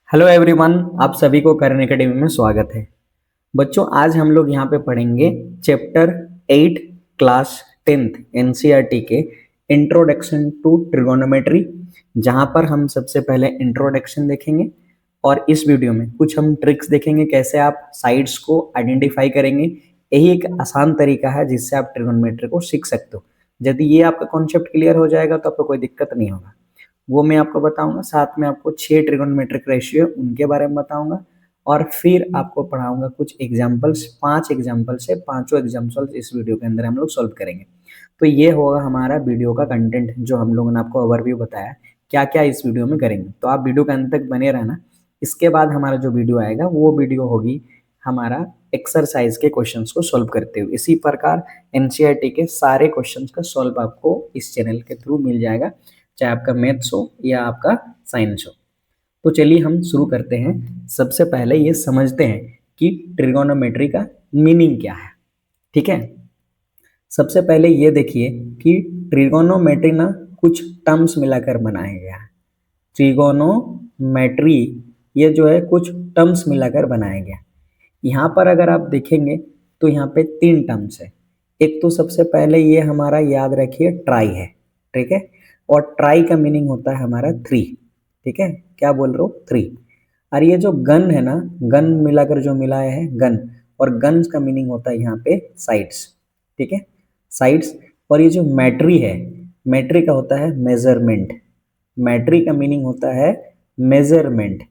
Hello everyone, आप सभी को करण एकेडमी में स्वागत है। बच्चों, आज हम लोग यहाँ पे पढ़ेंगे चैप्टर 8 क्लास 10th एनसीईआरटी के इंट्रोडक्शन टू ट्रिगोनोमेट्री, जहाँ पर हम सबसे पहले इंट्रोडक्शन देखेंगे और इस वीडियो में कुछ हम ट्रिक्स देखेंगे कैसे आप साइड्स को आइडेंटिफाई करेंगे। यही एक आसान तरीका है जिससे आप ट्रिगोनोमेट्री को सीख सकते हो। यदि ये आपका कॉन्सेप्ट क्लियर हो जाएगा तो आपको कोई दिक्कत नहीं होगा। वो मैं आपको बताऊंगा, साथ में आपको 6 ट्रिगोनोमेट्रिक रेशियो उनके बारे में बताऊंगा और फिर आपको पढ़ाऊंगा कुछ एग्जांपल्स, 5 एग्जांपल से पांचों एग्जांपल्स इस वीडियो के अंदर हम लोग सॉल्व करेंगे। तो ये होगा हमारा वीडियो का कंटेंट जो हम लोगों ने आपको ओवरव्यू बताया क्या क्या इस वीडियो में करेंगे। तो आप वीडियो के अंत तक बने रहना। इसके बाद हमारा जो वीडियो आएगा वो वीडियो होगी हमारा एक्सरसाइज के क्वेश्चंस को सॉल्व करते हुए। इसी प्रकार एनसीईआरटी के सारे क्वेश्चंस का सॉल्व आपको इस चैनल के थ्रू मिल जाएगा, चाहे आपका मैथ्स हो या आपका साइंस हो। तो चलिए हम शुरू करते हैं। सबसे पहले ये समझते हैं कि ट्रिगोनोमेट्री का मीनिंग क्या है। ठीक है, सबसे पहले ये देखिए कि ट्रिगोनोमेट्री ना कुछ टर्म्स मिलाकर बनाया गया है। ट्रिगोनोमेट्री ये जो है कुछ टर्म्स मिलाकर बनाया गया। यहाँ पर अगर आप देखेंगे तो यहाँ पे 3 टर्म्स है। एक तो सबसे पहले ये हमारा याद रखिए ट्राई है, ठीक है, और ट्राई का मीनिंग होता है हमारा 3। ठीक है, क्या बोल रहे हो 3। और ये जो गन है ना, गन मिलाकर जो मिलाया है गन, और गन्स का मीनिंग होता है यहाँ पे साइड्स। ठीक है, साइड्स। और ये जो मैट्री है, मैट्री का होता है मेजरमेंट। मैट्री का मीनिंग होता है मेजरमेंट।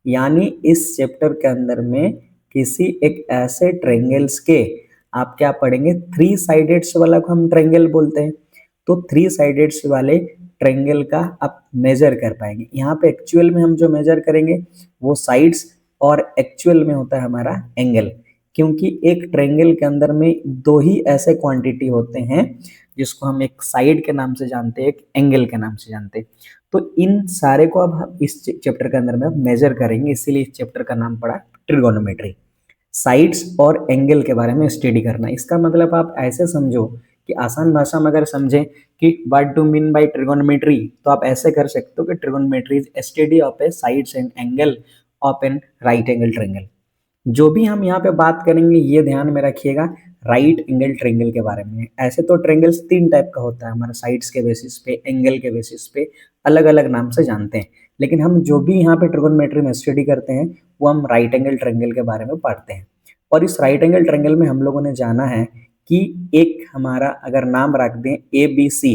यानी इस चैप्टर के अंदर में किसी एक ऐसे ट्रायंगल्स के आप क्या पढ़ेंगे, 3 साइडेड्स वाला को हम ट्रायंगल बोलते हैं। तो 3 साइडेड्स वाले ट्रायंगल का आप मेजर कर पाएंगे। यहाँ पे एक्चुअल में हम जो मेजर करेंगे वो साइड्स, और एक्चुअल में होता है हमारा एंगल, क्योंकि एक ट्रायंगल के अंदर में 2 ही ऐसे क्वांटिटी होते हैं जिसको हम एक साइड के नाम से जानते हैं, एक एंगल के नाम से जानते हैं। तो इन सारे को अब हम इस चैप्टर के अंदर में मेजर करेंगे, इसीलिए इस चैप्टर का नाम पड़ा ट्रिगोनोमेट्री। साइड्स और एंगल के बारे में स्टडी करना, इसका मतलब आप ऐसे समझो कि आसान भाषा में अगर समझें कि what do mean by trigonometry, तो आप ऐसे कर सकते हो कि trigonometry is study of a sides and angle of an right angle triangle. जो भी हम यहाँ पे बात करेंगे ये ध्यान में रखिएगा, राइट एंगल ट्रायंगल के बारे में। ऐसे तो ट्रायंगल्स 3 टाइप का होता है हमारा, साइड्स के बेसिस पे, एंगल के बेसिस पे, अलग अलग नाम से जानते हैं। लेकिन हम जो भी यहाँ पे ट्रिगोनोमेट्री में स्टडी करते हैं वो हम राइट एंगल ट्रायंगल के बारे में पढ़ते हैं। और इस राइट एंगल ट्रायंगल में हम लोगों ने जाना है कि एक हमारा अगर नाम रख दें ए बी सी,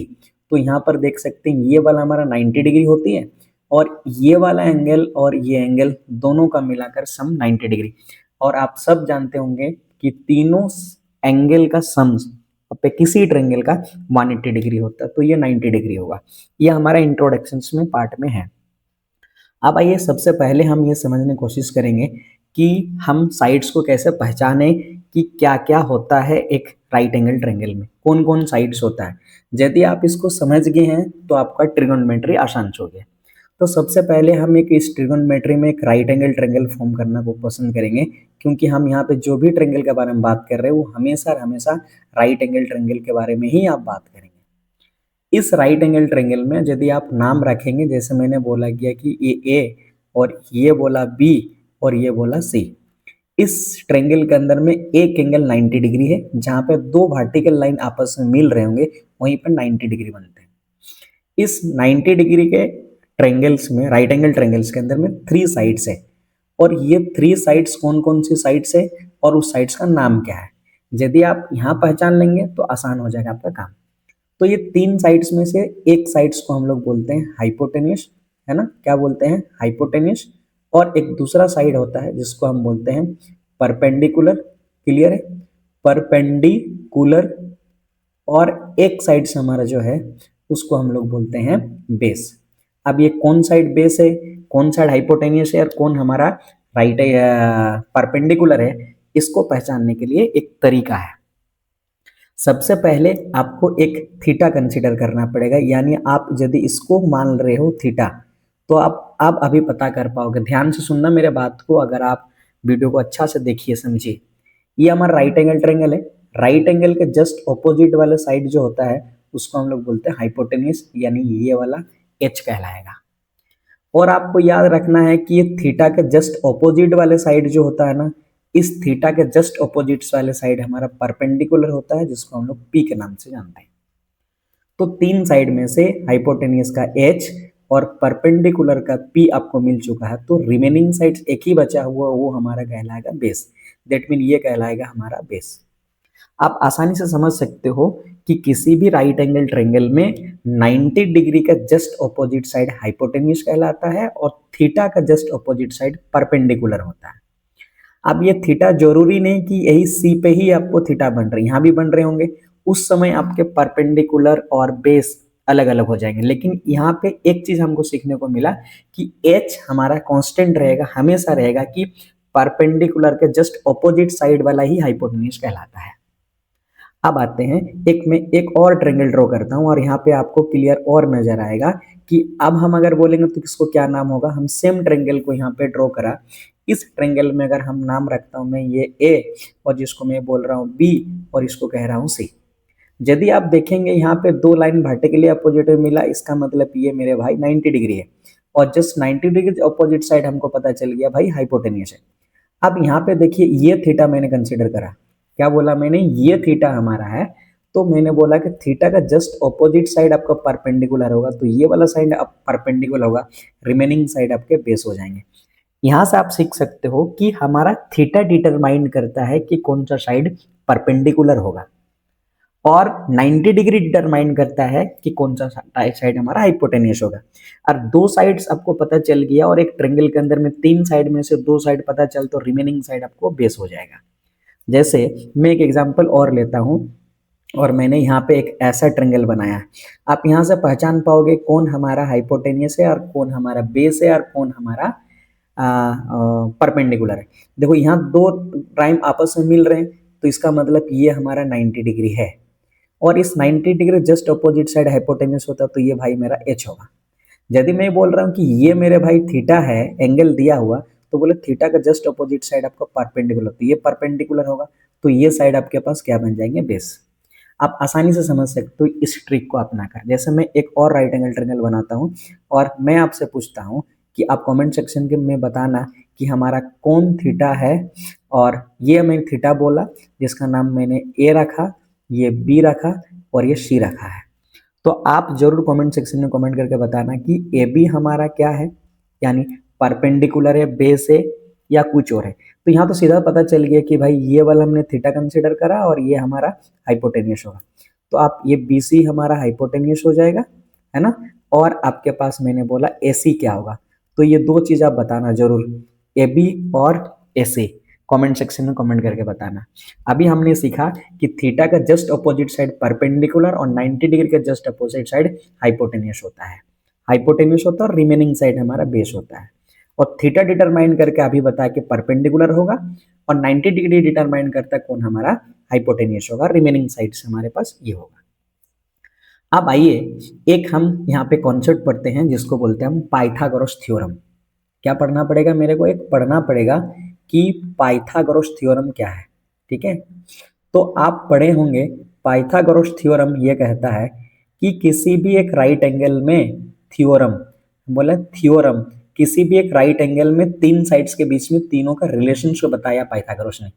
तो यहाँ पर देख सकते हैं ये वाला हमारा 90 डिग्री होती है, और ये वाला एंगल और ये एंगल दोनों का मिलाकर सम 90 डिग्री। और आप सब जानते होंगे कि तीनों एंगल का सम पे किसी ट्रायंगल का 180 डिग्री होता है, तो ये 90 डिग्री होगा। ये हमारा इंट्रोडक्शन में पार्ट में है। अब आइए सबसे पहले हम ये समझने की कोशिश करेंगे कि हम साइड्स को कैसे पहचाने, कि क्या क्या होता है एक राइट एंगल ट्रायंगल में, कौन कौन साइड्स होता है। यदि आप इसको समझ गए हैं तो आपका ट्रिगोनोमेट्री आसान हो गया। तो सबसे पहले हम एक इस ट्रिगोनोमेट्री में एक राइट एंगल ट्रायंगल फॉर्म करना को पसंद करेंगे, क्योंकि हम यहाँ पे जो भी ट्रायंगल के बारे में बात कर रहे हैं वो हमेशा हमेशा राइट एंगल ट्रायंगल के बारे में ही आप बात करेंगे। इस राइट एंगल ट्रायंगल में यदि आप नाम रखेंगे, जैसे मैंने बोला गया कि ये ए, और ये बोला बी, और ये बोला सी। इस ट्रायंगल के अंदर में एक एंगल 90 डिग्री है, जहां पे 2 वर्टिकल लाइन आपस में मिल रहे होंगे वहीं पर 90 डिग्री बनते हैं। इस 90 डिग्री के ट्रायंगल्स में, राइट एंगल ट्रायंगल्स के अंदर में 3 साइड्स है, और ये 3 साइड्स कौन कौन सी साइड्स है और उस साइड्स का नाम क्या है, यदि आप यहाँ पहचान लेंगे तो आसान हो जाएगा आपका काम। तो ये 3 साइड्स में से एक साइड्स को हम लोग बोलते हैं हाइपोटेन्यूस, है ना, क्या बोलते हैं हाइपोटेन्यूस। और एक दूसरा साइड होता है जिसको हम बोलते हैं परपेंडिकुलर। क्लियर है, परपेंडिकुलर। और एक साइड से हमारा जो है उसको हम लोग बोलते हैं बेस। अब ये कौन साइड बेस है, कौन साइड हाइपोटेन्यूस है, और कौन हमारा राइट परपेंडिकुलर है, इसको पहचानने के लिए एक तरीका है। सबसे पहले आपको एक थीटा कंसीडर करना पड़ेगा, यानी आप यदि इसको मान रहे हो थीटा, तो आप अभी पता कर पाओगे। ध्यान से सुनना मेरे बात को, अगर आप वीडियो को अच्छा से देखिए समझिए। ये हमारा राइट एंगल ट्रायंगल है। राइट एंगल के जस्ट ऑपोजिट वाला साइड जो होता है उसको हम लोग बोलते हैं हाइपोटेन्यूस, यानी ये वाला एच कहलाएगा। और आपको याद रखना है कि ये थीटा के जस्ट ऑपोजिट वाले साइड जो होता है ना, इस थीटा के जस्ट ऑपोजिट वाले साइड हमारा परपेंडिकुलर होता है, जिसको हम लोग पी के नाम से जानते हैं। तो तीन साइड में से हाइपोटेनियस का एच और परपेंडिकुलर का पी आपको मिल चुका है, तो रिमेनिंग साइड एक ही बचा हुआ, वो हमारा कहलाएगा बेस। दैट मीन ये कहलाएगा हमारा बेस। आप आसानी से समझ सकते हो कि किसी भी राइट एंगल ट्रायंगल में 90 डिग्री का जस्ट ऑपोजिट साइड हाइपोटेन्यूस कहलाता है और थीटा का जस्ट ऑपोजिट साइड परपेंडिकुलर होता है। अब ये थीटा जरूरी नहीं कि यही सी पे ही आपको थीटा बन रहे, यहाँ भी बन रहे होंगे, उस समय आपके परपेंडिकुलर और बेस अलग अलग हो जाएंगे। लेकिन यहाँ पे एक चीज हमको सीखने को मिला कि एच हमारा कांस्टेंट रहेगा, हमेशा रहेगा कि परपेंडिकुलर के जस्ट ऑपोजिट साइड वाला ही हाइपोटेन्यूस कहलाता है। अब आते हैं, मैं एक और ट्रायंगल ड्रॉ करता हूं और यहाँ पे आपको क्लियर और नजर आएगा कि अब हम अगर बोलेंगे तो किसको क्या नाम होगा। हम सेम ट्रायंगल को यहाँ पे ड्रॉ करा, इस ट्रायंगल में अगर हम नाम रखता हूं मैं ये ए, और जिसको मैं बोल रहा हूँ बी, और इसको कह रहा हूँ सी। यदि आप देखेंगे यहाँ पे दो लाइन वर्टिकली अपोजिट में मिला, इसका मतलब ये मेरे भाई 90 डिग्री है, और जस्ट 90 डिग्री अपोजिट साइड हमको पता चल गया भाई हाइपोटेन्यूस है। अब यहाँ पे देखिए ये थीटा मैंने कंसीडर करा, क्या बोला मैंने, ये थीटा हमारा है, तो मैंने बोला कि थीटा का जस्ट ऑपोजिट साइड आपका परपेंडिकुलर होगा, तो ये वाला साइड अब परपेंडिकुलर होगा, रिमेनिंग साइड आपके बेस हो जाएंगे। यहां से आप सीख सकते हो कि हमारा थीटा डिटरमाइन करता है कि कौन सा साइड परपेंडिकुलर होगा, और 90 डिग्री डिटरमाइन करता है कि कौन सा साइड हमारा हाइपोटेन्यूस होगा। और दो साइड्स आपको पता चल गया, और एक ट्रायंगल के अंदर में तीन साइड में से दो साइड पता चल, तो रिमेनिंग साइड आपको बेस हो जाएगा। जैसे मैं एक एग्जांपल और लेता हूं, और मैंने यहाँ पे एक ऐसा ट्रायंगल बनाया, आप यहाँ से पहचान पाओगे कौन हमारा हाइपोटेन्यूस है और कौन हमारा बेस है और कौन हमारा परपेंडिकुलर है। देखो यहाँ दो टाइम आपस में मिल रहे हैं, तो इसका मतलब ये हमारा 90 डिग्री है, और इस 90 degree just opposite side hypotenuse होता, तो ये भाई मेरा एच होगा। यदि मैं बोल रहा हूँ कि ये मेरे भाई थीटा है, एंगल दिया हुआ, तो बोले थीटा का जस्ट अपोजिट साइड आपका परपेंडिकुलर, तो ये परपेंडिकुलर होगा, तो ये साइड आपके पास क्या बन जाएंगे, बेस। आप आसानी से समझ सकते हो इस ट्रिक को अपना कर। जैसे मैं एक और राइट एंगल ट्रायंगल बनाता हूँ, और मैं आपसे पूछता हूँ कि आप कमेंट सेक्शन के में बताना कि हमारा कौन थीटा है, और ये मैं थीटा बोला जिसका नाम मैंने ए रखा, ये बी रखा, और ये सी रखा है। तो आप जरूर कमेंट सेक्शन में कमेंट करके बताना कि ए बी हमारा क्या है, यानी परपेंडिकुलर है, बेस है, या कुछ और है। तो यहाँ तो सीधा पता चल गया कि भाई ये वाला हमने थीटा कंसीडर करा और ये हमारा हाइपोटेन्यूस होगा, तो आप ये बी सी हमारा हाइपोटेन्यूस हो जाएगा, है ना। और आपके पास मैंने बोला ए सी क्या होगा, तो ये दो चीज आप बताना जरूर, ए बी और ए सी, कमेंट सेक्शन में कमेंट करके बताना। अभी हमने सीखा कि थीटा का जस्ट अपोजिट साइड परपेंडिकुलर और 90 डिग्री का जस्ट अपोजिट साइड हाइपोटेन्यूस होता है, और रिमेनिंग साइड हमारा बेस होता है। और थीटा डिटरमाइन करके अभी बताया कि परपेंडिकुलर होगा, और 90 डिग्री डिटरमाइन करता कौन हमारा हाइपोटेन्यूस होगा, रिमेनिंग साइड से हमारे पास ये होगा। अब आइए एक हम यहाँ पे कॉन्सेप्ट पढ़ते हैं जिसको बोलते हैं हम पाइथागोरस थ्योरम। क्या पढ़ना पड़ेगा मेरे को, एक पढ़ना पड़ेगा कि पाइथागोरस थ्योरम क्या है, ठीक है। तो आप पढ़े होंगे पाइथागोरस थ्योरम ये कहता है कि किसी भी एक राइट एंगल में थ्योरम, बोले थ्योरम, किसी भी एक राइट एंगल में तीन साइड्स के बीच में तीनों का रिलेशनशिप बताया पाइथागोरस ने।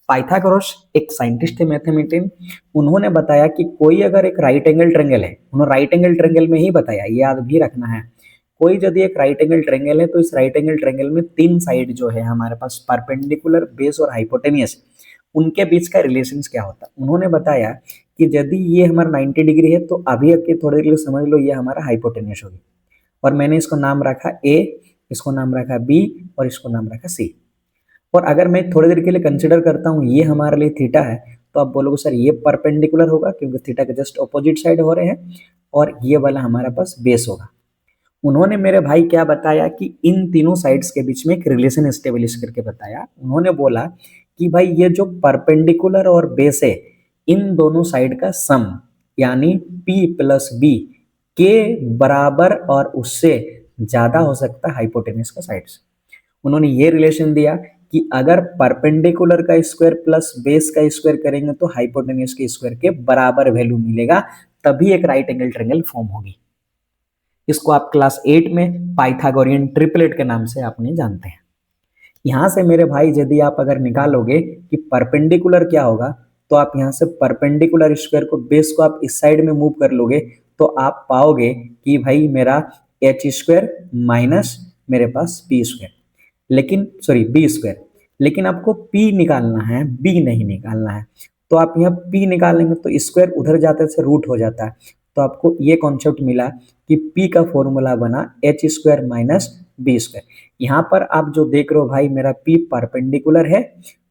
पाइथागोरस एक साइंटिस्ट है, मैथमेटिशियन, उन्होंने बताया कि कोई अगर एक राइट एंगल ट्रायंगल है, उन्होंने राइट एंगल ट्रायंगल में ही बताया, याद भी रखना है, कोई यदि एक राइट एंगल ट्रायंगल है तो इस राइट एंगल ट्रायंगल में तीन साइड जो है हमारे पास परपेंडिकुलर, बेस और हाइपोटेनियस, उनके बीच का रिलेशन क्या होता है। उन्होंने बताया कि यदि ये हमारा 90 डिग्री है तो अभी के थोड़ी देर के लिए समझ लो ये हमारा हाइपोटेनियस होगी, और मैंने इसको नाम रखा ए, इसको नाम रखा बी, और इसको नाम रखा सी। और अगर मैं थोड़ी देर के लिए कंसिडर करता हूँ ये हमारे लिए थीटा है, तो आप बोलोगे सर ये परपेंडिकुलर होगा क्योंकि थीटा के जस्ट ऑपोजिट साइड हो रहे हैं, और ये वाला हमारे पास बेस होगा। उन्होंने मेरे भाई क्या बताया कि इन तीनों साइड्स के बीच में एक रिलेशन एस्टेब्लिश करके बताया। उन्होंने बोला कि भाई ये जो परपेंडिकुलर और बेस है, इन दोनों साइड का सम, यानी P प्लस बी के बराबर और उससे ज्यादा हो सकता है हाइपोटेन्यूस का साइड्स। उन्होंने ये रिलेशन दिया कि अगर परपेंडिकुलर का स्क्वायर प्लस बेस का स्क्वायर करेंगे तो हाइपोटेन्यूस के स्क्वायर के बराबर वैल्यू मिलेगा, तभी एक राइट एंगल ट्रायंगल फॉर्म होगी। इसको आप क्लास 8 में पाइथागोरियन ट्रिपलेट के नाम से आपने जानते हैं। यहाँ से मेरे भाई यदि आप अगर निकालोगे कि परपेंडिकुलर क्या होगा, तो आप यहाँ से परपेंडिकुलर स्क्वायर को बेस को आप इस साइड में मूव कर लोगे तो आप पाओगे कि भाई मेरा एच स्क्वायर माइनस मेरे पास पी स्क्वायर, लेकिन सॉरी बी स्क्वायर, लेकिन आपको पी निकालना है, बी नहीं निकालना है। तो आप यहाँ पी निकालेंगे तो स्क्वायर उधर जाते से रूट हो जाता है। तो आपको ये कॉन्सेप्ट मिला कि पी का फॉर्मूला बना H square minus B square. यहाँ पर आप जो देख रहे हो भाई मेरा पी परपेंडिकुलर है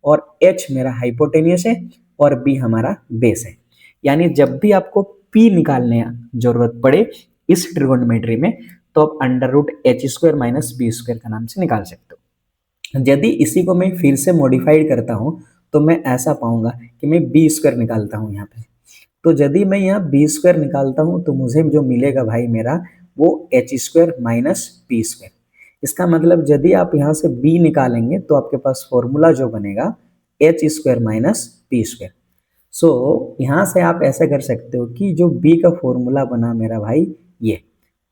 और एच मेरा हाइपोटेनियस है और बी हमारा बेस है। यानी जब भी आपको पी निकालने जरूरत पड़े इस ट्रिगोनोमेट्री में तो आप under root H square minus B square का नाम से निकाल सकते हो। यदि इसी को मैं फिर से मॉडिफाइड करता हूं तो मैं ऐसा पाऊंगा कि मैं बी स्क्वायर निकालता हूं यहाँ पे। तो यदि मैं यहाँ बी स्क्वायर निकालता हूं तो मुझे जो मिलेगा भाई मेरा वो H square minus P square. इसका मतलब यदि आप यहाँ से बी निकालेंगे तो आपके पास फॉर्मूला जो बनेगा H square minus P square. So यहाँ से आप ऐसा कर सकते हो कि जो बी का फॉर्मूला बना मेरा भाई ये,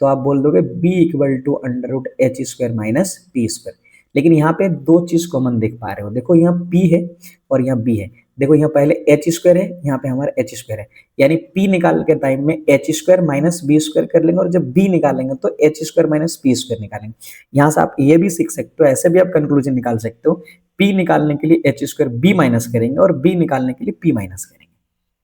तो आप बोल दोगे B equal to under root H square minus P square. लेकिन यहाँ पे दो चीज कॉमन देख पा रहे हो, देखो यहाँ पी है और यहाँ बी है। देखो यहाँ पहले एच स्क्वायर है, यहाँ पे हमारा एच स्क्वायर है, यानी पी निकाल के टाइम में H square minus B square कर लेंगे और जब बी निकालेंगे तो H square minus P square निकालेंगे। यहाँ से आप ये भी सीख सकते हो, ऐसे भी आप कंक्लूजन निकाल सकते हो, पी निकालने के लिए एच स्क्वायर बी माइनस करेंगे और बी निकालने के लिए पी माइनस करेंगे।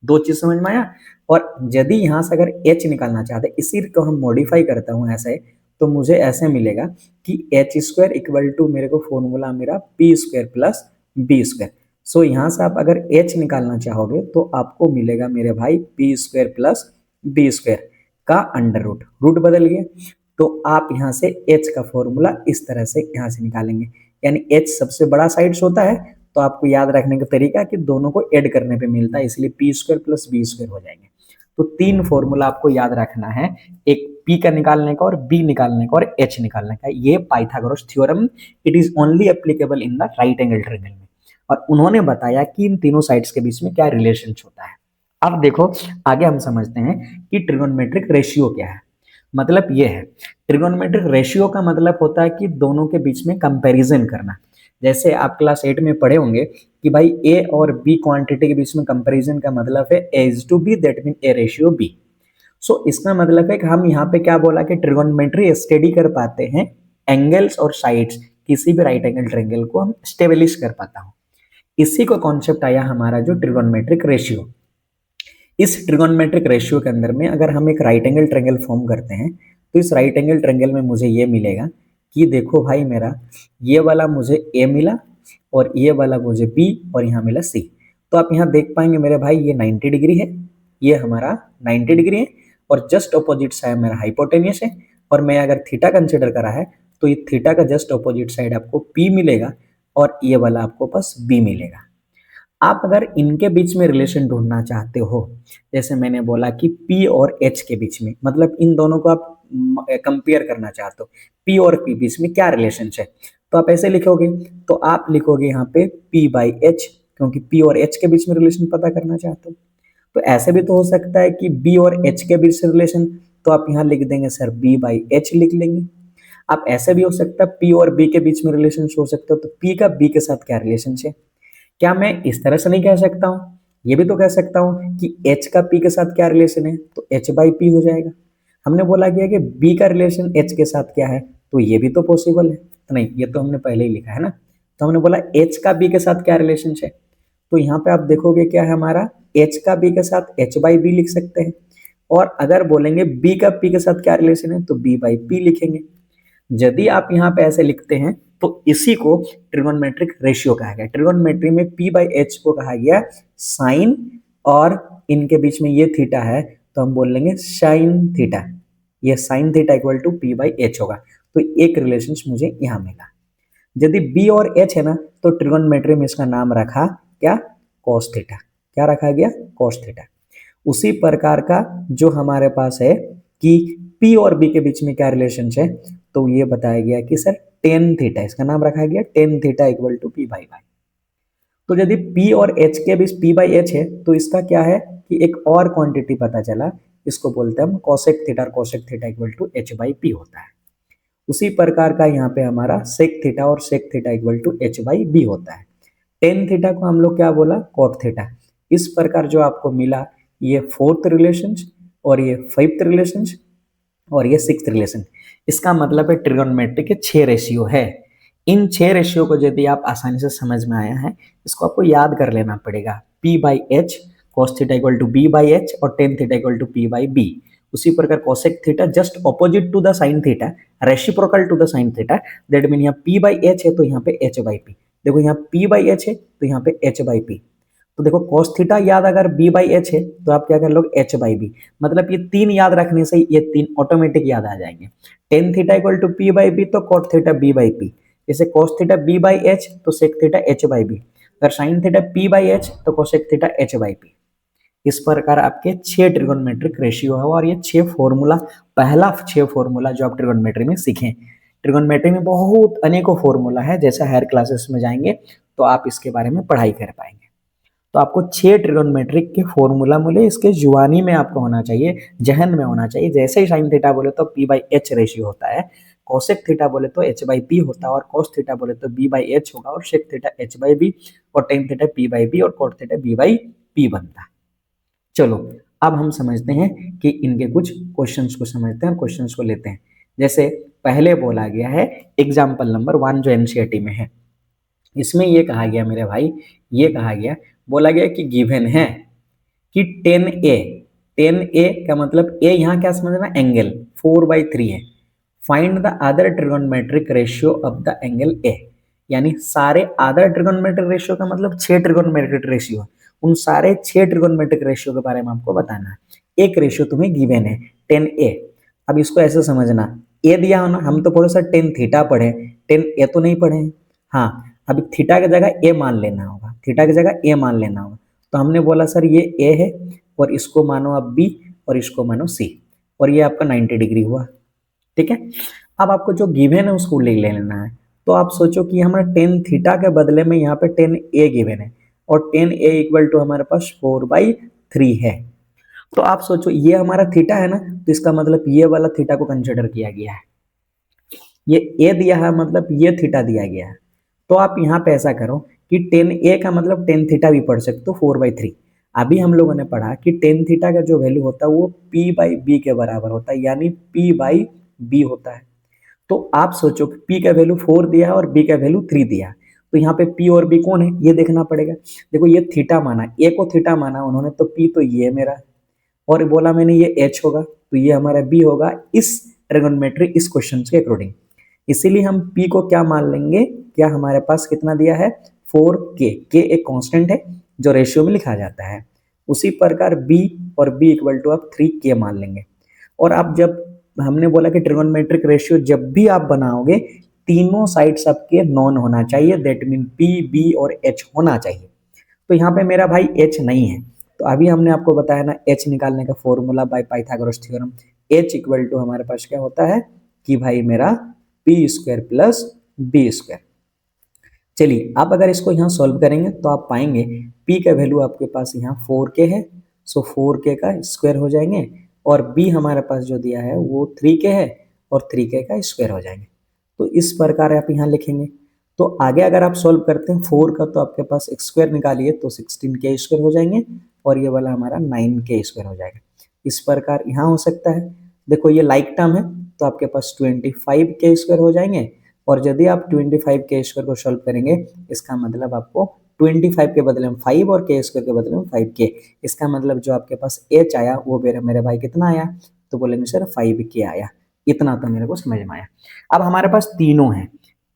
दो चीज समझ में आया। और यदि यहां से अगर एच निकालना चाहते हैं, इसी को हम मॉडिफाई करता हूं ऐसे, तो मुझे ऐसे मिलेगा कि एच स्क्वायर इक्वल टू मेरे को फॉर्मूला मेरा P square plus B square. So यहां से आप अगर एच निकालना चाहोगे तो आपको मिलेगा मेरे भाई P square plus B square का अंडर रूट, रूट बदल गया तो आप यहां से एच का फॉर्मूला इस तरह से यहां से निकालेंगे। यानी एच सबसे बड़ा साइड्स होता है, तो आपको याद रखने का तरीका कि दोनों को ऐड करने पे मिलता है, इसलिए P square plus B square हो जाएंगे। तो तीन फॉर्मूला आपको याद रखना है, एक पी का निकालने का और बी निकालने का और एच निकालने का। ये Pythagoras theorem it is only applicable in the right angle triangle में, और उन्होंने बताया कि इन तीनों साइड्स के बीच में क्या रिलेशन होता है। अब देखो आगे हम समझते हैं कि ट्रिगोनोमेट्रिक रेशियो क्या है। मतलब ये है, ट्रिगोनोमेट्रिक रेशियो का मतलब होता है कि दोनों के बीच में कंपैरिजन करना। जैसे आप क्लास 8 में पढ़े होंगे कि भाई ए और बी क्वांटिटी के बीच में कंपैरिजन का मतलब है A is to B, that mean A ratio B. So इसका मतलब है कि हम यहाँ पे क्या बोला कि ट्रिगोनोमेट्री स्टडी कर पाते हैं एंगल्स और साइड्स, किसी भी राइट एंगल ट्रायंगल को हम स्टेबलिश कर पाता हूँ। इसी को कॉन्सेप्ट आया हमारा जो ट्रिगोनोमेट्रिक रेशियो। इस ट्रिगोनोमेट्रिक रेशियो के अंदर में अगर हम एक राइट एंगल ट्रायंगल फॉर्म करते हैं तो इस राइट एंगल ट्रायंगल में मुझे ये मिलेगा कि देखो भाई मेरा ये वाला मुझे ए मिला और ये वाला मुझे बी और यहाँ मिला सी। तो आप यहाँ देख पाएंगे मेरे भाई ये 90 डिग्री है, ये हमारा 90 डिग्री है और जस्ट ऑपोजिट साइड मेरा हाइपोटेनियस है। और मैं अगर थीटा कंसिडर करा है तो ये थीटा का जस्ट ऑपोजिट साइड आपको पी मिलेगा और ये वाला आपको पास बी मिलेगा। आप अगर इनके बीच में रिलेशन ढूंढना चाहते हो, जैसे मैंने बोला कि P और H के बीच में, मतलब इन दोनों को आप कंपेयर करना चाहते हो, P और P बीच में क्या रिलेशन है, तो आप ऐसे लिखोगे, तो आप लिखोगे यहाँ पे P बाई H, क्योंकि P और H के बीच में रिलेशन पता करना चाहते हो। तो ऐसे भी तो हो सकता है कि B और H के बीच रिलेशन, तो आप यहाँ लिख देंगे सर B बाई H लिख लेंगे। आप ऐसे भी हो सकता है P और B के बीच में रिलेशन हो सकता है, तो P का B के साथ क्या रिलेशन है। क्या मैं इस तरह से नहीं कह सकता हूं, ये भी तो कह सकता हूं कि H का P के साथ क्या रिलेशन है, तो H बाई P हो जाएगा। हमने बोला गया कि B का रिलेशन H के साथ क्या है, तो ये भी तो पॉसिबल है। तो नहीं, ये तो हमने पहले ही लिखा है ना। तो हमने बोला H का B के साथ क्या रिलेशन है, तो यहाँ पे आप देखोगे क्या है हमारा H का B के साथ H बाई B लिख सकते हैं। और अगर बोलेंगे B का P के साथ क्या रिलेशन है, तो B बाई P लिखेंगे। यदि आप यहाँ पे ऐसे लिखते हैं तो इसी को ट्रिगोनोमेट्रिक रेशियो कहा गया। ट्रिगोनोमेट्री में P बाई H को कहा गया साइन, और इनके बीच में ये थीटा है तो हम बोल लेंगे साइन थीटा। ये sine theta equal to P by H होगा। तो एक रिलेशन मुझे यहाँ मिला। यदि B और H है ना, तो ट्रिगोनोमेट्री में इसका नाम रखा क्या, कॉस थीटा। क्या रखा गया, कॉस थीटा। उसी प्रकार का जो हमारे पास है कि P और B के बीच में क्या रिलेशन है, तो ये बताया गया कि सर टेन थीटा, इसका नाम रखा गया tan theta equal to P by Y. तो यदि P और H के बीच P बाई H है तो इसका क्या है कि एक और क्वांटिटी पता चला इसको बोलते हैं हम कोसेक थीटा, और cosec theta equal to H by P होता है। उसी प्रकार का यहाँ पे हमारा सेक थीटा, और sec theta equal to H by B होता है। टेन थीटा को हम लोग क्या बोला, कॉट थीटा। इस प्रकार जो आपको मिला, ये फोर्थ रिलेशन और ये फिफ्थ रिलेशन और ये सिक्स्थ रिलेशन, इसका मतलब है ट्रिगोनोमेट्री के 6 रेशियो है। इन 6 रेशियो को यदि आप आसानी से समझ में आया है, इसको आपको याद कर लेना पड़ेगा। P by H, cos theta equal to B by H, और tan theta equal to P by B. उसी प्रकार cosec theta just opposite to the sine theta, reciprocal to the sine theta, that mean यहाँ P by H है तो यहाँ पे H by P। देखो यहाँ P बाई एच है तो यहाँ पे H बाई P। तो देखो cos थीटा याद अगर B बाई एच है तो आप क्या कर लोगे, H बाई बी। मतलब ये 3 याद रखने से ये 3 ऑटोमेटिक याद आ जाएंगे। Tan theta equal to P by B तो cot theta B by P। जैसे cos theta B by H तो sec theta H by B. अगर sin theta P by H तो cosec theta H by P। इस प्रकार आपके 6 trigonometric ratio है, और ये 6 फॉर्मूला, पहला 6 फॉर्मूला जो आप ट्रिगोनोमेट्री में सीखें। ट्रिगोनोमेट्री में बहुत अनेकों फॉर्मूला है, जैसे हायर क्लासेस में जाएंगे तो आप इसके बारे में पढ़ाई कर पाएंगे। तो आपको 6 ट्रिगोनोमेट्रिक के फॉर्मूला मिले, इसके जुबानी में आपको होना चाहिए, जहन में होना चाहिए। जैसे ही साइन थीटा बोले तो P बाई एच रेशियो होता है, कोसेक थीटा बोले तो H बाई P होता है, और कोस थीटा बोले तो B बाई एच होगा, और sec theta H by B, और tan theta P by B, और cot theta B by P बनता है। चलो अब हम समझते हैं कि इनके कुछ क्वेश्चंस को समझते हैं और क्वेश्चंस को लेते हैं। जैसे पहले बोला गया है एग्जाम्पल नंबर 1 जो एनसीईआरटी में है, इसमें ये कहा गया मेरे भाई, ये कहा गया, बोला गया कि गिवन है कि 10a, 10a का मतलब a यहाँ क्या समझना, एंगल 4/3 है। Find the other trigonometric ratio of the angle a। यानी सारे अदर ट्रिगोनोमेट्रिक रेशियो का मतलब 6 ट्रिगोनोमेट्रिक रेशियो है, उन सारे 6 ट्रिगोनोमेट्रिक रेशियो के बारे में आपको बताना है। एक रेशियो तुम्हें गिवन है 10a। अब इसको ऐसे समझना, a दिया हो ना, हम तो पढ़ो सर 10 थीटा पढ़े, 10a तो नहीं पढ़े। हाँ, अभी थीटा की जगह a मान लेना होगा, थीटा की जगह a मान लेना होगा। तो हमने बोला सर ये a है, और इसको मानो आप b, और इसको मानो c, और ये आपका 90 डिग्री हुआ। ठीक है, अब आपको जो गिवन है उसको ले लेना है। तो आप सोचो कि हमारा 10 थीटा के बदले में यहाँ पे 10a गिवन है, और 10a इक्वल टू हमारे पास 4/3 है। तो आप सोचो ये हमारा थीटा है ना, तो इसका मतलब ये वाला थीटा को कंसिडर किया गया है। ये a दिया है मतलब ये थीटा दिया गया है। तो आप यहाँ पे ऐसा करो कि 10a का मतलब 10 थीटा भी पढ़ सकते हो 4/3। अभी हम लोगों ने पढ़ा कि 10 थीटा का जो वैल्यू होता है वो P बाई बी के बराबर होता है, यानी P बाई बी होता है। तो आप सोचो कि P का वैल्यू 4 दिया है और B का वैल्यू 3 दिया है, तो यहाँ पे P और B कौन है ये देखना पड़ेगा। देखो ये थीटा माना, A को थीटा माना उन्होंने, तो P तो ये मेरा, और बोला मैंने ये H होगा, तो ये हमारा B होगा इस ट्रिगोनोमेट्री, इस क्वेश्चन के अकॉर्डिंग। इसीलिए हम P को क्या मान लेंगे, क्या हमारे पास कितना दिया है 4K, K एक कांस्टेंट है जो रेशियो में लिखा जाता है। उसी प्रकार B और B इक्वल टू आप 3K मान लेंगे। और आप जब हमने बोला कि ट्रिगोनोमेट्रिक रेशियो जब भी आप बनाओगे, तीनों साइड्स आपके नॉन होना चाहिए, दैट मीन P, B और H होना चाहिए। तो यहाँ पे मेरा भाई H नहीं है, तो अभी हमने आपको बताया ना H निकालने का formula by Pythagoras theorem. H equal to हमारे पास क्या होता है कि भाई मेरा P square plus B square. चलिए आप अगर इसको यहाँ सॉल्व करेंगे तो आप पाएंगे P का वैल्यू आपके पास यहाँ 4K है, सो 4K का स्क्वायर हो जाएंगे, और B हमारे पास जो दिया है वो 3K है, और 3K का स्क्वायर हो जाएंगे। तो इस प्रकार आप यहाँ लिखेंगे। तो आगे अगर आप सॉल्व करते हैं 4 का, तो आपके पास स्क्वायर निकालिए तो 16K स्क्वायर हो जाएंगे, और ये वाला हमारा 9K स्क्वायर हो जाएगा। इस प्रकार यहाँ हो सकता है। देखो ये लाइक टर्म है तो आपके पास 25K स्क्वायर हो जाएंगे, और यदि आप 25K स्क्वायर को सॉल्व करेंगे, इसका मतलब आपको 25 के बदले में 5 और K स्क्वायर के बदले में 5K, इसका मतलब जो आपके पास H आया वो मेरे भाई कितना आया, तो बोलेंगे सर 5K आया। इतना तो मेरे को समझ में आया। अब हमारे पास तीनों है,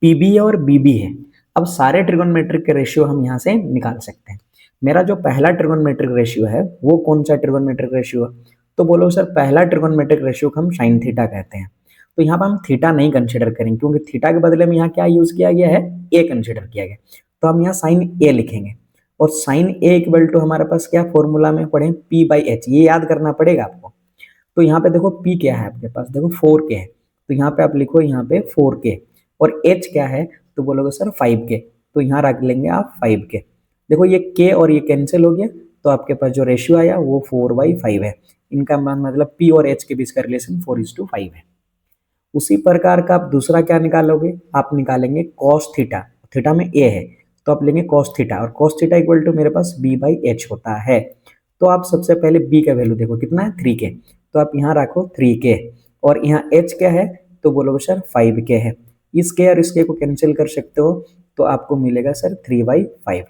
PB और BB है। अब सारे ट्रिगोनोमेट्रिक के रेशियो हम यहाँ से निकाल सकते हैं। मेरा जो पहला ट्रिगोनोमेट्रिक रेशियो है वो कौन सा ट्रिगोनोमेट्रिक रेशियो है, तो बोलो सर पहला ट्रिगोनोमेट्रिक रेशियो को हम साइन थीटा कहते हैं। तो यहाँ पर हम थीटा नहीं कंसिडर करेंगे, क्योंकि थीटा के बदले में यहाँ क्या यूज किया गया है, ए कंसिडर किया गया। तो हम यहाँ साइन ए लिखेंगे, और साइन ए इक्वल टू हमारे पास क्या फॉर्मूला में पढ़े P बाई एच, ये याद करना पड़ेगा आपको। तो यहाँ पे देखो P क्या है आपके पास, देखो 4K है, तो यहाँ पे आप लिखो यहाँ पे 4K, और H क्या है तो बोलोगे सर 5K, तो यहाँ रख लेंगे आप 5K। देखो ये K और ये कैंसिल हो गया, तो आपके पास जो रेशियो आया वो 4/5 है। इनका मतलब P और H के बीच का रिलेशन 4:5 है। उसी प्रकार का आप दूसरा क्या निकालोगे, आप निकालेंगे कॉस थीटा। थीटा में ए है तो आप लेंगे कॉस थीटा, और कॉस थीटा इक्वल टू मेरे पास B/H होता है। तो आप सबसे पहले B का वैल्यू देखो कितना है 3K, तो आप यहाँ रखो 3K, और यहाँ H क्या है तो बोलोगे सर 5K है। इस K और इस K को कैंसिल कर सकते हो तो आपको मिलेगा सर 3/5।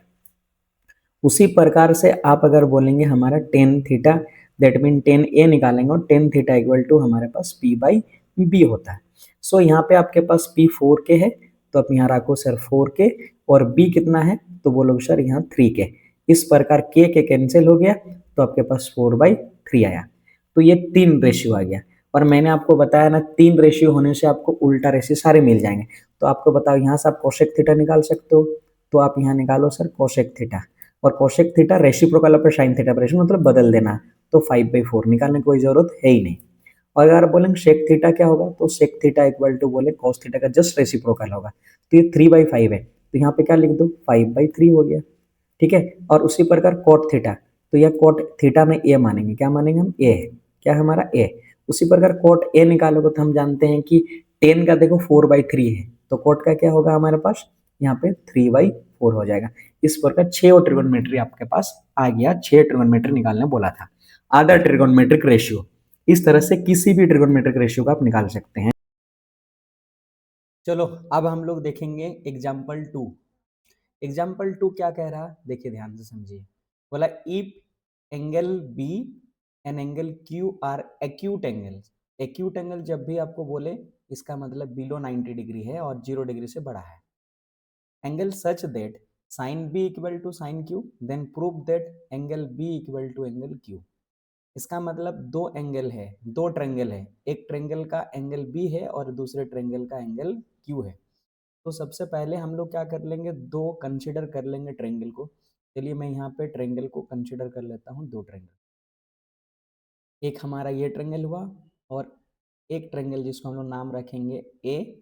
उसी प्रकार से आप अगर बोलेंगे हमारा tan theta, that mean tan A निकालेंगे, और टेन थीटा इक्वल टू हमारे पास P/B होता है। सो यहाँ पे आपके पास P 4K है तो आप यहाँ रखो सर 4K, और B कितना है तो बोलोगे सर यहाँ 3K। इस प्रकार K के कैंसिल हो गया तो आपके पास 4/3 आया। तो ये 3 रेशियो आ गया, और मैंने आपको बताया ना 3 रेशियो होने से आपको उल्टा रेशियो सारे मिल जाएंगे। तो आपको बताओ यहाँ से आप कोसेक थीटा निकाल सकते हो, तो आप यहाँ निकालो सर कोसेक थीटा, और कोसेक थीटा रेसिप्रोकल पर साइन थीटा पर रेशियो मतलब बदल देना, तो 5/4 निकालने की कोई जरूरत है ही नहीं। और अगर बोलेंगे सेक थीटा क्या होगा, तो सेक थीटा इक्वल टू बोले कॉस थीटा का जस्ट रेसिप्रोकल होगा। तो ये 3/5 है तो यहाँ पे क्या लिख दो 5/3 हो गया, ठीक है। और उसी प्रकार कोट थीटा, तो यह कोट थीटा में ए मानेंगे, क्या मानेंगे हम, ए है, क्या हमारा ए। उसी प्रकार कोट ए निकालोगे तो हम जानते हैं कि टेन का देखो 4/3 है, तो कोट का क्या होगा हमारे पास यहाँ पे 3/4 हो जाएगा। इस प्रकार 6 और ट्रिगोनोमेट्री आपके पास आ गया, 6 ट्रिगोनोमेट्री निकालने बोला था। अदर ट्रिगोनोमेट्रिक रेशियो, इस तरह से किसी भी ट्रिगोनोमेट्रिक रेशियो को आप निकाल सकते हैं। चलो अब हम लोग देखेंगे एग्जाम्पल 2। एग्जाम्पल 2 क्या कह रहा, देखिए ध्यान से समझिए। बोला if angle B and angle Q R acute angles. Acute angle जब भी आपको बोले इसका मतलब बिलो 90 डिग्री है और 0 डिग्री से बड़ा है। Angle such that sin b equal to sin q, then prove that angle b equal to angle q। इसका मतलब दो एंगल है, दो ट्रेंगल है, एक ट्रेंगल का एंगल b है और दूसरे ट्रेंगल का एंगल q है। तो सबसे पहले हम लोग क्या कर लेंगे, दो कंसिडर कर लेंगे ट्रेंगल को। चलिए मैं यहाँ पे ट्रेंगल को कंसिडर कर लेता हूँ, दो ट्रेंगल। एक हमारा ये ट्रेंगल हुआ, और एक ट्रेंगल जिसको हम लोग नाम रखेंगे ए,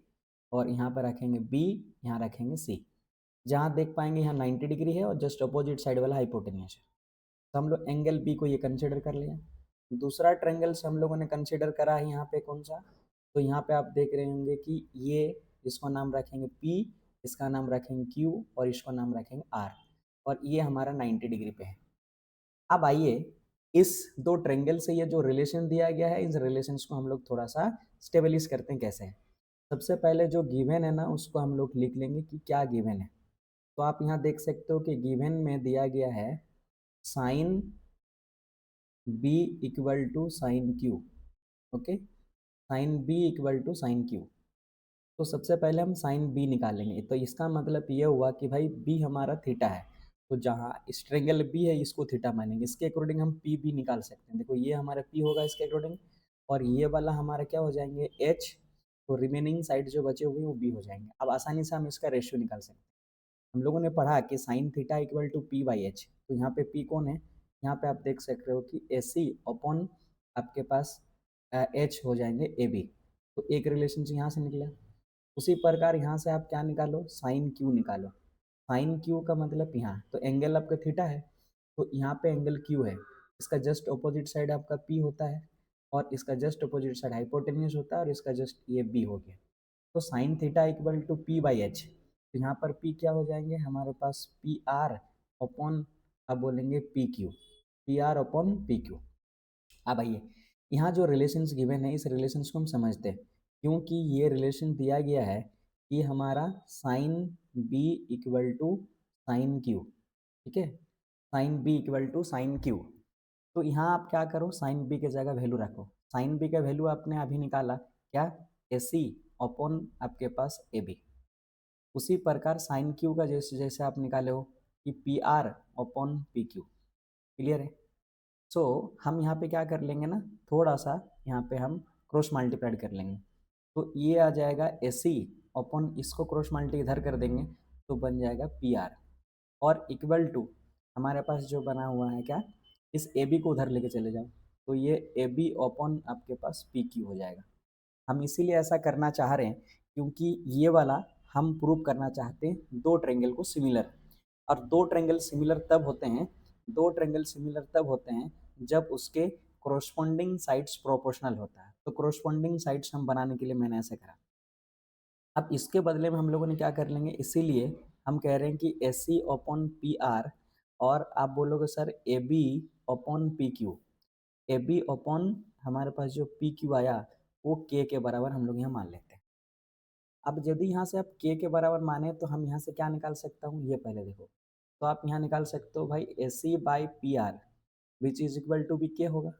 और यहाँ पर रखेंगे बी, यहाँ रखेंगे सी। जहाँ देख पाएंगे यहाँ 90 डिग्री है और जस्ट अपोजिट साइड वाला हाइपोटेन्यूस है। तो हम लोग एंगल बी को ये कंसिडर कर लिया। दूसरा ट्रेंगल से हम लोगों ने कंसिडर करा है यहाँ पे कौन सा, तो यहाँ पे आप देख रहे होंगे कि ये, इसको नाम रखेंगे पी, इसका नाम रखेंगे क्यू, और इसको नाम रखेंगे आर, और ये हमारा 90 डिग्री पे है। अब आइए इस दो ट्रेंगल से ये जो रिलेशन दिया गया है, इस रिलेशन को हम लोग थोड़ा सा स्टेबलिश करते हैं कैसे। सबसे पहले जो गिवन है ना उसको हम लोग लिख लेंगे कि क्या गिवन है। तो आप यहाँ देख सकते हो कि गिवन में दिया गया है sine B equal to sine Q. Okay, sine B equal to sine Q. तो सबसे पहले हम साइन बी निकालेंगे, तो इसका मतलब ये हुआ कि भाई बी हमारा थीटा है, तो जहाँ इस ट्रेंगल बी है इसको थीटा मानेंगे, इसके अकॉर्डिंग हम पी भी निकाल सकते हैं। देखो ये हमारा पी होगा इसके अकॉर्डिंग, और ये वाला हमारा क्या हो जाएंगे एच, तो रिमेनिंग साइड जो बचे हुए वो बी हो जाएंगे। अब आसानी से हम इसका रेशियो निकाल सकते हैं। हम लोगों ने पढ़ा कि sign theta equal to P/H, तो यहाँ पे P कौन है, यहाँ पे आप देख सकते हो कि AC अपॉन आपके पास H हो जाएंगे AB। तो एक रिलेशन यहाँ से निकला। उसी प्रकार यहाँ से आप क्या निकालो, साइन Q निकालो। साइन Q का मतलब यहाँ, तो एंगल आपका थीटा है, तो यहाँ पे एंगल Q है, इसका जस्ट अपोजिट साइड आपका P होता है, और इसका जस्ट अपोजिट साइड हाइपोटेन्यूस होता है, और इसका जस्ट ये B हो गया। तो sine theta equal to P/H, तो यहाँ पर P क्या हो जाएंगे हमारे पास PR अपॉन, अब बोलेंगे PQ, PR अपॉन PQ। अब आइए यहाँ जो रिलेशंस गिवन है इस रिलेशंस को हम समझते हैं, क्योंकि ये रिलेशन दिया गया है कि हमारा sine B equal to sine Q, ठीक है, sine B equal to sine Q। तो यहाँ आप क्या करो, साइन बी की जगह वैल्यू रखो। साइन बी का वैल्यू आपने अभी निकाला क्या, AC अपॉन आपके पास AB। उसी प्रकार साइन क्यू का जैसे जैसे आप निकाले हो कि PR अपॉन PQ। क्लियर है। सो हम यहाँ पे क्या कर लेंगे ना, थोड़ा सा यहाँ पे हम क्रॉस मल्टीप्लाइड कर लेंगे, तो ये आ जाएगा AC अपॉन, इसको क्रॉस मल्टी इधर कर देंगे तो बन जाएगा PR, और इक्वल टू हमारे पास जो बना हुआ है क्या, इस AB को उधर लेके चले जाओ, तो ये AB अपॉन आपके पास PQ हो जाएगा। हम इसीलिए ऐसा करना चाह रहे हैं क्योंकि ये वाला हम प्रूव करना चाहते हैं दो ट्रेंगल को सिमिलर, और दो ट्रेंगल सिमिलर तब होते हैं दो ट्रायंगल सिमिलर तब होते हैं जब उसके कोरोस्पोंडिंग साइड्स प्रोपोर्शनल होता है। तो कोरोस्पोंडिंग साइड्स हम बनाने के लिए मैंने ऐसे करा। अब इसके बदले में हम लोगों ने क्या कर लेंगे, इसीलिए हम कह रहे हैं कि A C upon P R, और आप बोलोगे sir A B upon P Q. A B upon हमारे पास जो पी क्यू आया वो के बराबर हम लोग यहाँ मान लेते हैं। अब यदि यहाँ से आप के बराबर माने तो हम यहाँ से क्या निकाल सकता हूँ, ये पहले देखो। तो आप यहाँ निकाल सकते हो भाई A C by P R which is equal to B के होगा।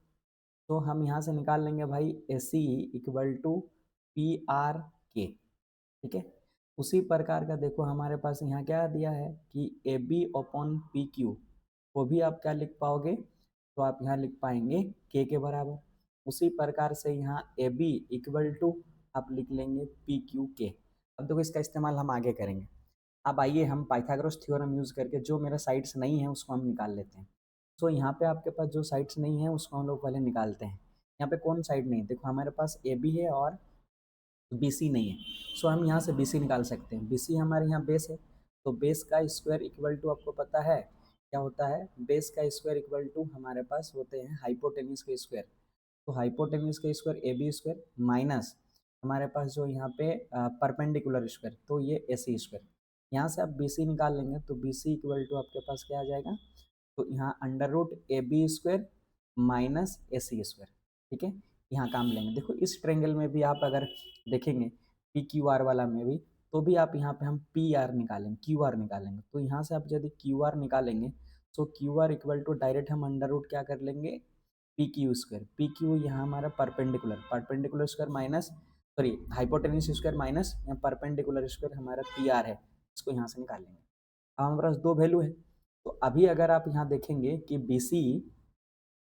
तो हम यहाँ से निकाल लेंगे भाई A C equal to P R के, ठीक है। उसी प्रकार का देखो हमारे पास यहाँ क्या दिया है कि A B upon P Q, वो भी आप क्या लिख पाओगे, तो आप यहाँ लिख पाएंगे के बराबर। उसी प्रकार से यहाँ ए बी इक्वल टू आप लिख लेंगे पी क्यू के। अब देखो इसका इस्तेमाल हम आगे करेंगे। अब आइए हम पाइथागोरस थ्योरम यूज करके जो मेरा साइड्स नहीं है उसको हम निकाल लेते हैं। तो यहाँ पे आपके पास जो साइड्स नहीं है उसको हम लोग पहले निकालते हैं। यहाँ पे कौन साइड नहीं है, देखो हमारे पास ए बी है और बी सी नहीं है। सो हम यहाँ से बी सी निकाल सकते हैं। बी सी हमारे यहाँ बेस है, तो बेस का स्क्वायर इक्वल टू आपको पता है क्या होता है, बेस का स्क्वायर इक्वल टू हमारे पास होते हैं हाइपोटेन्यूज के स्क्वायर। तो हाइपोटेन्यूज का square A B square minus हमारे पास जो यहाँ पे परपेंडिकुलर स्क्वायर, तो ये ए सी स्क्वायर। यहाँ से आप बी सी निकाल लेंगे तो बी सी इक्वल टू आपके पास क्या आ जाएगा, तो यहाँ under root A B square minus A C square, ठीक है। यहाँ काम लेंगे। देखो इस ट्रेंगल में भी आप अगर देखेंगे पी क्यू आर वाला में भी, तो भी आप यहाँ पे हम पी आर निकालेंगे, क्यू आर निकालेंगे। तो यहाँ से आप यदि क्यू आर निकालेंगे तो Q R equal to direct हम अंडर रूट क्या कर लेंगे, P Q square. P Q यहाँ हमारा perpendicular square minus sorry hypotenuse square minus यहाँ परपेंडिकुलर स्क्वायर हमारा पी आर है, इसको यहाँ से निकाल लेंगे। अब हमारे पास दो वैल्यू है। तो अभी अगर आप यहाँ देखेंगे कि बी सी,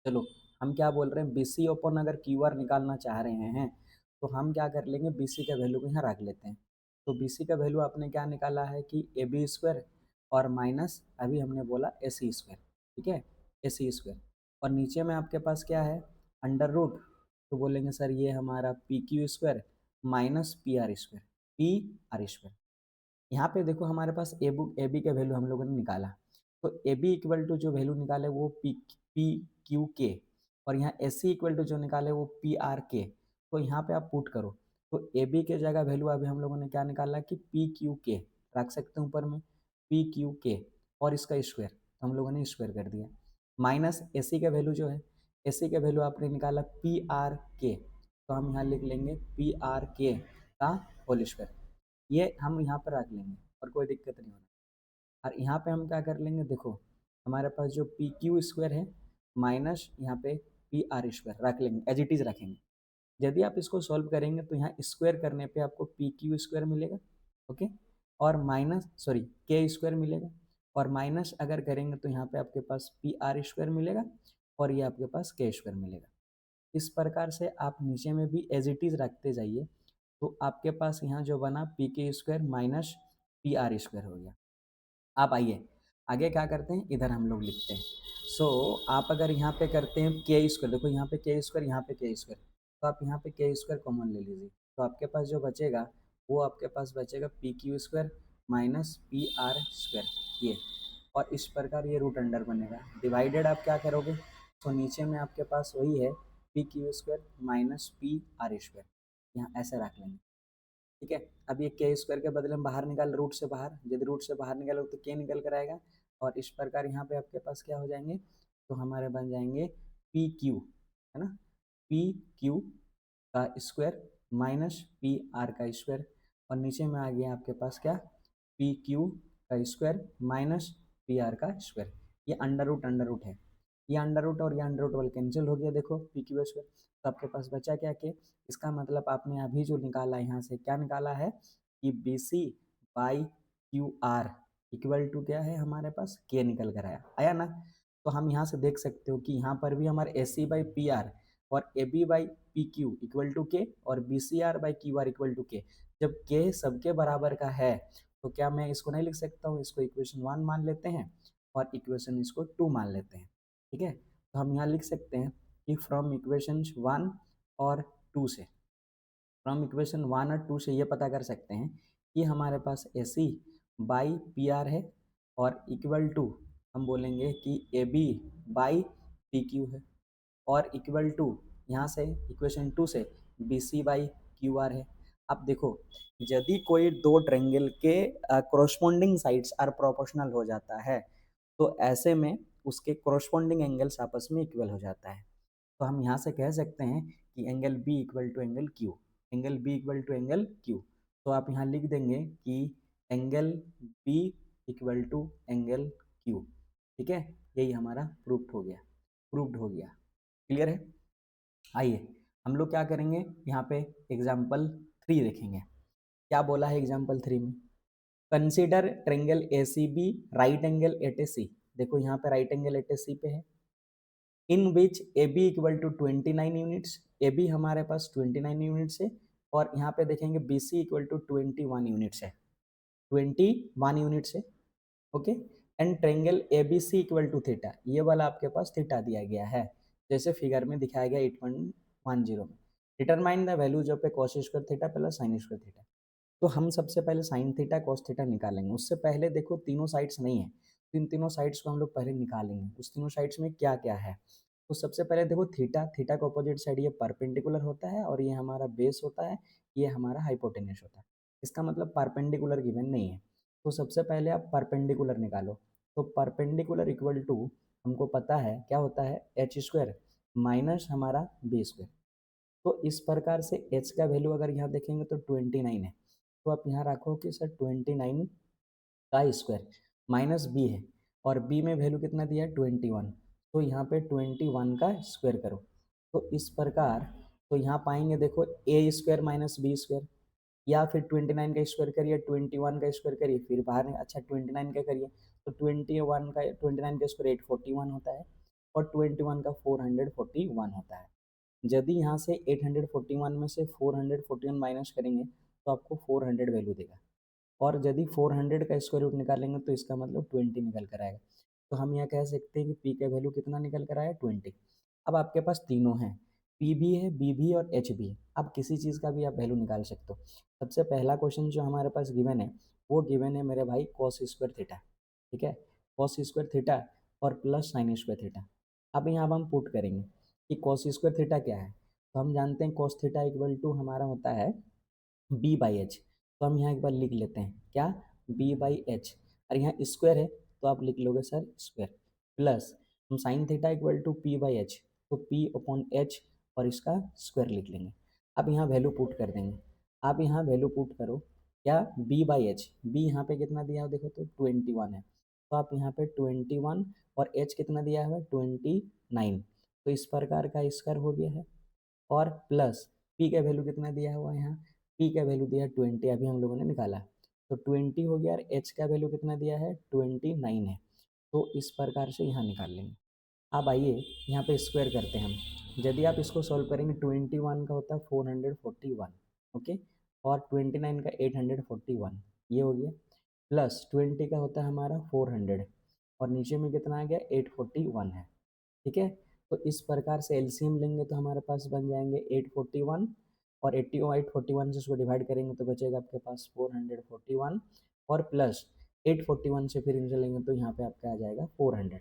चलो हम क्या बोल रहे हैं, बी सी ओपन अगर क्यू आर निकालना चाह रहे हैं तो हम क्या कर लेंगे, बी सी का वैल्यू को यहाँ रख लेते हैं। तो बी सी का वैल्यू आपने क्या निकाला है कि ए बी स्क्वायर और माइनस अभी हमने बोला ए सी स्क्वायर, ठीक है, ए सी स्क्वायर। और नीचे में आपके पास क्या है, अंडर रूट, तो बोलेंगे सर ये हमारा P Q square minus P R square, P R square. यहाँ पे देखो हमारे पास ए बी का वैल्यू हम लोगों ने निकाला। तो ए बी इक्वल टू जो वैल्यू निकाले वो पी क्यू के, और यहाँ एस सी इक्वल टू जो निकाले वो पी आर के। तो यहाँ पे आप पुट करो, तो ए बी के जगह वैल्यू अभी हम लोगों ने क्या निकाला कि पी क्यू के रख सकते हैं ऊपर में, पी क्यू के और इसका स्क्वायर, तो हम लोगों ने स्क्वायर कर दिया। माइनस ए सी का वैल्यू जो है, ए सी का वैल्यू आपने निकाला पी आर के, तो हम यहाँ लिख लेंगे पी आर के का होल स्क्वायर। ये हम यहाँ पर रख लेंगे और कोई दिक्कत नहीं होना। और यहाँ पे हम क्या कर लेंगे, देखो हमारे पास जो पी क्यू स्क्वायर है माइनस यहाँ पे पी आर स्क्वायर रख लेंगे, एज इट इज रखेंगे। यदि आप इसको सॉल्व करेंगे तो यहाँ स्क्वायर करने पे आपको पी क्यू स्क्वायर मिलेगा, ओके, और माइनस सॉरी के स्क्वायर मिलेगा, और माइनस अगर करेंगे तो यहाँ पे आपके पास पी आर स्क्वायर मिलेगा और ये आपके पास के स्क्वायर मिलेगा। इस प्रकार से आप नीचे में भी एज इट इज रखते जाइए, तो आपके पास यहाँ जो बना पी के square minus P R square हो गया। आप आइए आगे क्या करते हैं, इधर हम लोग लिखते हैं। सो आप अगर यहाँ पे करते हैं के स्क्वायर, देखो यहाँ पे के स्क्वायर, यहाँ पे के स्क्वायर, तो आप यहाँ पे के स्क्वायर कॉमन ले लीजिए। तो आपके पास जो बचेगा वो आपके पास बचेगा P Q square minus P R square, ये, और इस प्रकार ये रूट अंडर बनेगा। डिवाइडेड आप क्या करोगे, तो नीचे में आपके पास वही है P Q square minus P R square, यहाँ ऐसे रख लेंगे, ठीक है। अब ये के स्क्वायर के बदले में बाहर निकाल, रूट से बाहर, यदि रूट से बाहर निकालो तो के निकल कर आएगा, और इस प्रकार यहाँ पे आपके पास क्या हो जाएंगे, तो हमारे बन जाएंगे पी क्यू, है ना, पी क्यू का स्क्वायर माइनस पी आर का स्क्वायर, और नीचे में आ गया आपके पास क्या, पी क्यू का स्क्वायर माइनस पी आर का स्क्वायर। ये अंडर रूट है, ये अंडर रूट और ये अंडर रूट वाले कैंसिल हो गया, देखो पी क्यू स्क्वायर। तो आपके पास बचा क्या के, इसका मतलब आपने अभी जो निकाला यहाँ से क्या निकाला है कि B C by Q R equal to क्या है हमारे पास, के निकल कर आया, आया ना। तो हम यहाँ से देख सकते हो कि यहाँ पर भी हमारे A C by P R और A B by P Q equal to K और B C R by Q R equal to K. जब के सबके बराबर का है तो क्या मैं इसको नहीं लिख सकता हूँ, इसको इक्वेशन 1 मान लेते हैं और इक्वेशन इसको 2 मान लेते हैं, ठीक है। तो हम यहाँ लिख सकते हैं कि फ्रॉम इक्वेशन 1 और 2 से, फ्रॉम इक्वेशन 1 और 2 से ये पता कर सकते हैं कि हमारे पास A C by P R है और इक्वल टू हम बोलेंगे कि A B by P Q है, और इक्वल टू यहाँ से इक्वेशन 2 से B C by Q R है। अब देखो, यदि कोई दो ट्रायंगल के कोरोस्पोंडिंग साइड्स आर प्रोपोर्शनल हो जाता है, तो ऐसे में उसके कोरोस्पोंडिंग एंगल्स आपस में इक्वल हो जाता है। तो हम यहाँ से कह सकते हैं कि angle B equal to angle Q, angle B equal to angle Q. तो आप यहाँ लिख देंगे कि angle B equal to angle Q. ठीक है, यही हमारा प्रूफ हो गया, प्रूव्ड हो गया। क्लियर है? आइए हम लोग क्या करेंगे, यहाँ पे एग्जाम्पल 3 देखेंगे। क्या बोला है एग्जाम्पल 3 में? Consider triangle A C B right angle at A C. देखो यहाँ पे right angle at A C पे है, in which A B equal to 29 units. A B हमारे पास 29 यूनिट्स है, और यहाँ पे देखेंगे B C equal to 21 units है, 21 यूनिट्स है। Okay, and triangle A B C equal to theta, ये वाला आपके पास थीटा दिया गया है, जैसे फिगर में दिखाया गया 8.10 में। Determine the values of A cos square theta plus sine square theta. तो हम सबसे पहले साइन थीटा कॉस थीटा निकालेंगे। उससे पहले देखो तीनों साइड्स नहीं है, तो इन तीनों साइड्स को हम लोग पहले निकालेंगे, उस तीनों साइड्स में क्या क्या है। तो सबसे पहले देखो थीटा, थीटा का अपोजिट साइड ये परपेंडिकुलर होता है, और ये हमारा बेस होता है, ये हमारा हाइपोटेन्यूस होता है। इसका मतलब परपेंडिकुलर गिवन नहीं है। तो सबसे पहले आप परपेंडिकुलर निकालो। तो परपेंडिकुलर इक्वल टू हमको पता है क्या होता है, एच स्क्वायर माइनस हमारा बी स्क्वायर। तो इस प्रकार से एच का वैल्यू अगर यहाँ देखेंगे तो 29 है, तो आप यहाँ रखो कि सर 29 का स्क्वायर माइनस बी है, और बी में वैल्यू कितना दिया है 21, तो यहाँ पे 21 का स्क्वायर करो। तो इस प्रकार, तो यहाँ पाएंगे देखो ए स्क्वायर माइनस बी स्क्वायर, या फिर 29 का स्क्वायर करिए, 21 का स्क्वायर करिए, फिर बाहर अच्छा 29 का करिए, तो 21 का 29 का स्क्वायर 841 होता है, और 21 का 441 होता है। यदि यहाँ से 841 में से 441 माइनस करेंगे तो आपको 400 वैल्यू देगा, और यदि 400 का स्क्वायर रूट निकालेंगे तो इसका मतलब 20 निकल कर आएगा। तो हम यहाँ कह सकते हैं कि पी का वैल्यू कितना निकल कर आया, 20। अब आपके पास तीनों हैं, पी भी है, बी भी और एच भी है। अब किसी चीज़ का भी आप वैल्यू निकाल सकते हो। सबसे पहला क्वेश्चन जो हमारे पास गिवन है, वो गिवन है मेरे भाई कॉस स्क्वायर थीटा। ठीक है, कॉस स्क्वायर थीटा और प्लस साइन स्क्वायर थीटा। अब यहाँ अब हम पुट करेंगे कि कॉस स्क्वायर थीटा क्या है। तो हम जानते हैं कॉस थीटा इक्वल टू हमारा होता है बी बाई एच। तो हम यहाँ एक बार लिख लेते हैं क्या, बी बाई एच, और यहाँ स्क्वायर है तो आप लिख लोगे सर स्क्वायर, प्लस हम sine theta equal to P by H, तो पी अपॉन एच और इसका स्क्वायर लिख लेंगे। अब यहाँ वैल्यू पुट कर देंगे। आप यहाँ वैल्यू पुट करो क्या, बी बाई एच, बी यहाँ पे कितना दिया हो देखो तो 21 है, तो आप यहाँ पे 21, और एच कितना दिया है 29, तो इस प्रकार का स्क्वायर हो गया है, और प्लस पी का वैल्यू कितना दिया हुआ है यहाँ, पी का वैल्यू दिया 20, अभी हम लोगों ने निकाला, तो 20 हो गया, और एच का वैल्यू कितना दिया है 29 है। तो इस प्रकार से यहाँ निकाल लेंगे। अब आइए यहाँ पे स्क्वायर करते हैं हम। यदि आप इसको सॉल्व करेंगे 21 का होता है 441, ओके, और 29 का 841, ये हो गया, प्लस 20 का होता है हमारा 400, और नीचे में कितना आ गया 841 है। ठीक है, तो इस प्रकार से एलसीएम लेंगे तो हमारे पास बन जाएंगे 841, और 841 से इसको डिवाइड करेंगे तो बचेगा आपके पास 441, और प्लस 841 से फिर इनसे लेंगे तो यहाँ पे आपका आ जाएगा 400।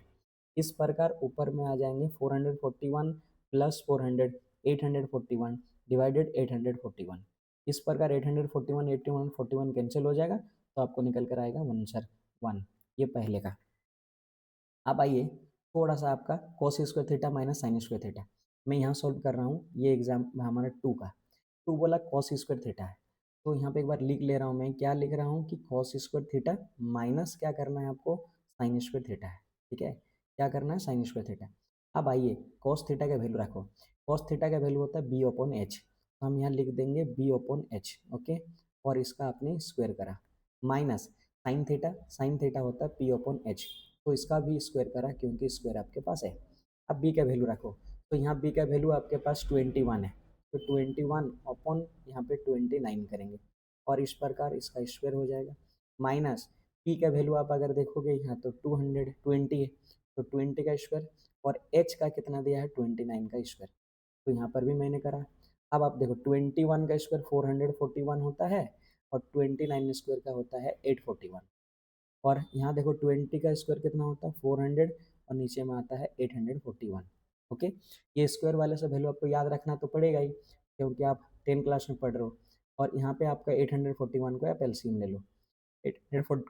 इस प्रकार ऊपर में आ जाएंगे 441 प्लस 400, 841 डिवाइडेड 841। इस प्रकार 841 81 41 कैंसिल हो जाएगा, तो आपको निकल कर आएगा 1 सर 1, ये पहले का। अब आइए थोड़ा सा आपका cos square theta minus sine square theta, मैं यहाँ सॉल्व कर रहा हूँ, ये एग्जाम हमारा 2 का। 2 बोला कॉस स्क्वायर थीटा है, तो यहाँ पे एक बार लिख ले रहा हूँ, मैं क्या लिख रहा हूँ कि कॉस स्क्वायर थीटा माइनस क्या करना है आपको, साइन स्क्वायर थीटा है। ठीक है, क्या करना है, साइन स्क्वायर थीटा। अब आइए कॉस थीटा का वैल्यू रखो, कॉस थीटा का वैल्यू होता है बी अपॉन एच, तो हम यहाँ लिख देंगे बी अपॉन एच, ओके, और इसका आपने स्क्वायर करा, minus sine theta, sine theta होता है पी अपॉन एच, तो इसका भी स्क्वायर करा क्योंकि स्क्वायर आपके पास है। अब बी का वैल्यू रखो, तो यहाँ बी का वैल्यू आपके पास 21 है, तो 21 अपॉन यहाँ पे 29 करेंगे, और इस प्रकार इसका स्क्वायर हो जाएगा, माइनस पी का वैल्यू आप अगर देखोगे यहाँ तो 220 है, तो 20 का स्क्वायर, और एच का कितना दिया है 29 का स्क्वायर, तो यहाँ पर भी मैंने करा। अब आप देखो 21 का स्क्वायर 441 होता है, और 29 स्क्वायर का होता है 841, और यहाँ देखो 20 का स्क्वायर कितना होता है 400 और नीचे में आता है 841। ओके, ये स्क्वायर वाले से वैल्यू आपको याद रखना तो पड़ेगा ही क्योंकि आप 10 क्लास में पढ़ रहे हो। और यहाँ पे आपका 841 को आप एलसीएम ले लो, 800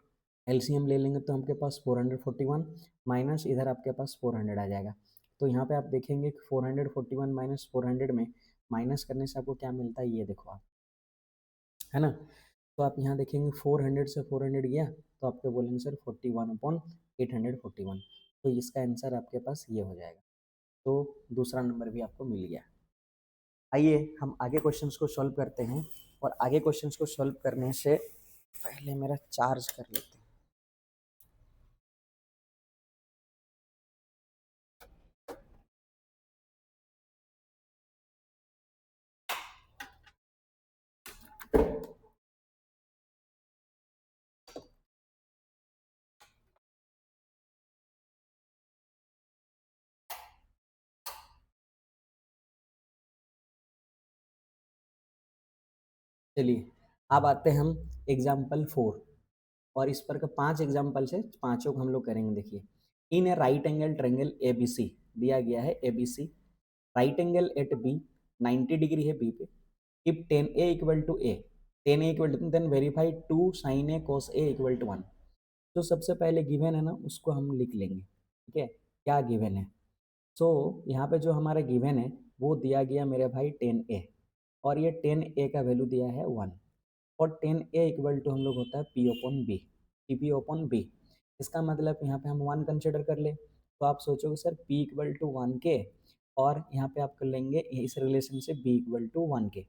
एलसीएम ले लेंगे तो आपके पास 441 माइनस इधर आपके पास 400 आ जाएगा। तो यहाँ पे आप देखेंगे 441 माइनस 400 में माइनस करने से आपको क्या मिलता है ये देखो आप, है ना। तो आप यहाँ देखेंगे 400 से 400 गया तो आपके बोलेंगे सर 41/841, तो इसका आंसर आपके पास ये हो जाएगा। तो दूसरा नंबर भी आपको मिल गया। आइए हम आगे क्वेश्चंस को सॉल्व करते हैं, और आगे क्वेश्चंस को सॉल्व करने से पहले मेरा चार्ज कर लेते हैं। चलिए अब आते हैं हम एग्जाम्पल 4, और इस पर का 5 एग्जाम्पल से पांचों को हम लोग करेंगे। देखिए, in a right angle triangle A B C दिया गया है, A B C right angle at B 90 degree है बी पे, if tan A equal to A, tan A equal to then verify 2 sine A cos A equal to 1। तो सबसे पहले given है ना उसको हम लिख लेंगे, ठीक है, क्या गिवन है। सो यहाँ पे जो हमारा गिवन है वो दिया गया मेरे भाई 10a, और ये 10a का वैल्यू दिया है 1, और 10a इक्वल टू हम लोग होता है p upon B, P upon B. इसका मतलब यहाँ पे हम 1 कंसिडर कर ले, तो आप सोचोगे sir p equal to 1k, और यहाँ पे आप कर लेंगे इस रिलेशन से b इक्वल टू 1k।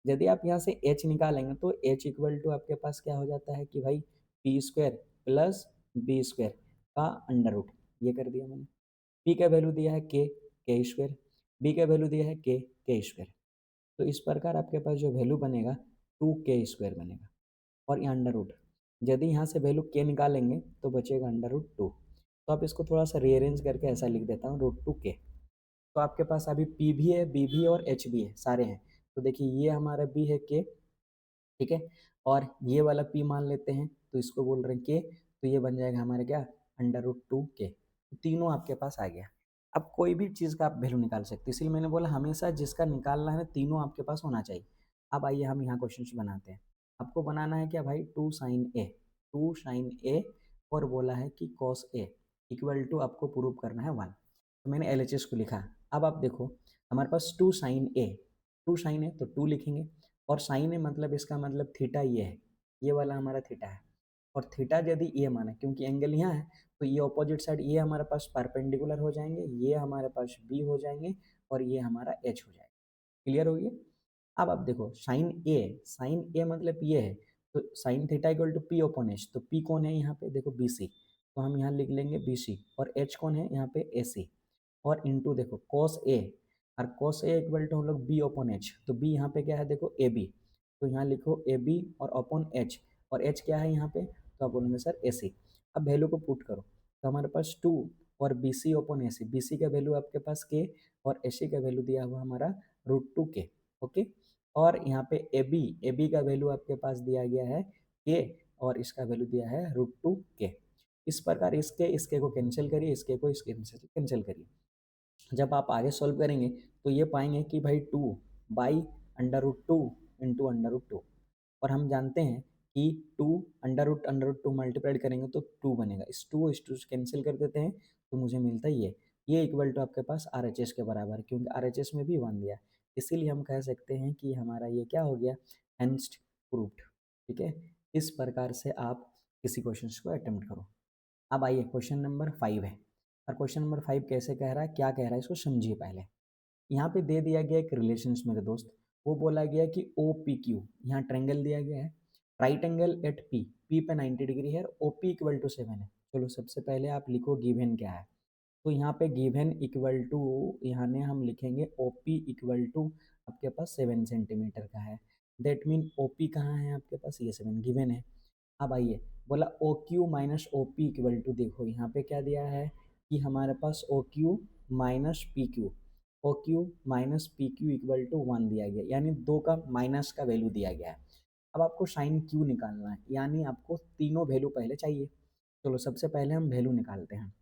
यदि आप यहाँ से h निकालेंगे तो h इक्वल टू आपके पास क्या हो जाता है कि भाई P square plus B square का अंडर रूट, ये कर दिया मैंने। p का वैल्यू दिया है के स्क्वायर, b का वैल्यू दिया है के स्क्वायर। तो इस प्रकार आपके पास जो वैल्यू बनेगा 2k² बनेगा, और ये अंडर रूट, यदि यहाँ से वैल्यू k निकालेंगे तो बचेगा अंडर रूट 2। तो आप इसको थोड़ा सा रीअरेंज करके ऐसा लिख देता हूँ √2k। तो आपके पास अभी p भी है, b भी है और h भी है, सारे हैं। तो देखिए ये हमारा b है k, ठीक है, और ये वाला p मान लेते हैं तो इसको बोल रहे हैं k, तो ये बन जाएगा हमारे क्या √2k। तीनों आपके पास आ गया। अब कोई भी चीज़ का आप वैल्यू निकाल सकते हैं, इसलिए मैंने बोला हमेशा जिसका निकालना है तीनों आपके पास होना चाहिए। अब आइए हम यहाँ क्वेश्चन बनाते हैं। आपको बनाना है क्या भाई 2 sin a, और बोला है कि cos a इक्वल टू आपको प्रूव करना है 1। तो मैंने LHS को लिखा। अब आप देखो हमारे पास 2 sin a तो 2 लिखेंगे, और साइन है मतलब इसका मतलब थीटा ये है, ये वाला हमारा थीटा है। और थीटा यदि ये माना क्योंकि एंगल यहाँ है तो ये ऑपोजिट साइड ये हमारे पास परपेंडिकुलर हो जाएंगे, ये हमारे पास बी हो जाएंगे, और ये हमारा एच हो जाएगा। क्लियर हो गया। अब आप देखो साइन ए मतलब ये है, तो sine theta equal to P upon H, तो पी कौन है यहाँ पे देखो बी सी, तो हम यहाँ लिख लेंगे बी सी, और एच कौन है यहाँ पे ए सी, और इंटू देखो कॉस ए, और कॉस ए इक्वल टू हम लोग बी ओपन एच, तो बी यहाँ पे क्या है देखो ए बी, तो यहाँ लिखो ए बी और ओपन एच, और एच क्या है यहाँ पे, तो आप बोलेंगे सर ए सी। अब वैल्यू को पुट करो तो हमारे पास 2 और बी सी ओपन ए सी, बी सी का वैल्यू आपके पास के, और ए सी का वैल्यू दिया हुआ हमारा √2k। ओके, और यहाँ पे ए बी का वैल्यू आपके पास दिया गया है के, और इसका वैल्यू दिया है √2k। इस प्रकार इसके को कैंसिल करिए, इसके को इसके कैंसिल करिए। जब आप आगे सॉल्व करेंगे तो ये पाएंगे कि भाई 2/√2 इंटू √2, और हम जानते हैं कि 2 √2 मल्टीप्लाइड करेंगे तो 2 बनेगा, इस 2 कैंसिल कर देते हैं तो मुझे मिलता है ये इक्वल टू आपके पास RHS के बराबर है, क्योंकि RHS में भी 1 दिया, इसीलिए हम कह सकते हैं कि हमारा ये क्या हो गया हेंस प्रूव्ड। ठीक है, इस प्रकार से आप किसी क्वेश्चन को अटेम्प्ट करो। अब आइए क्वेश्चन नंबर 5 है, और क्वेश्चन नंबर 5 कैसे कह रहा है क्या कह रहा है इसको समझिए पहले। यहाँ पे दे दिया गया एक रिलेशंस मेरे दोस्त, वो बोला गया कि ओ पी क्यू, यहाँ ट्रेंगल दिया गया है right angle at P, P पे 90 डिग्री है, ओ पी इक्वल टू 7 है। चलो सबसे पहले आप लिखो गिवन क्या है, तो यहाँ पे गिवन इक्वल टू यहाँ ने हम लिखेंगे ओ पी इक्वल टू आपके पास 7 सेंटीमीटर का है, दैट मीन ओ पी कहाँ है आपके पास ये 7 गिवन है। अब आइए बोला O Q minus O P equal to, देखो यहाँ पे क्या दिया है कि हमारे पास O Q minus P Q, O Q minus P Q equal to 1 दिया गया, यानी 2 का माइनस का वैल्यू दिया गया है। अब आपको साइन क्यू निकालना है, यानी आपको तीनों वैल्यू पहले चाहिए। चलो सबसे पहले हम वैल्यू निकालते हैं।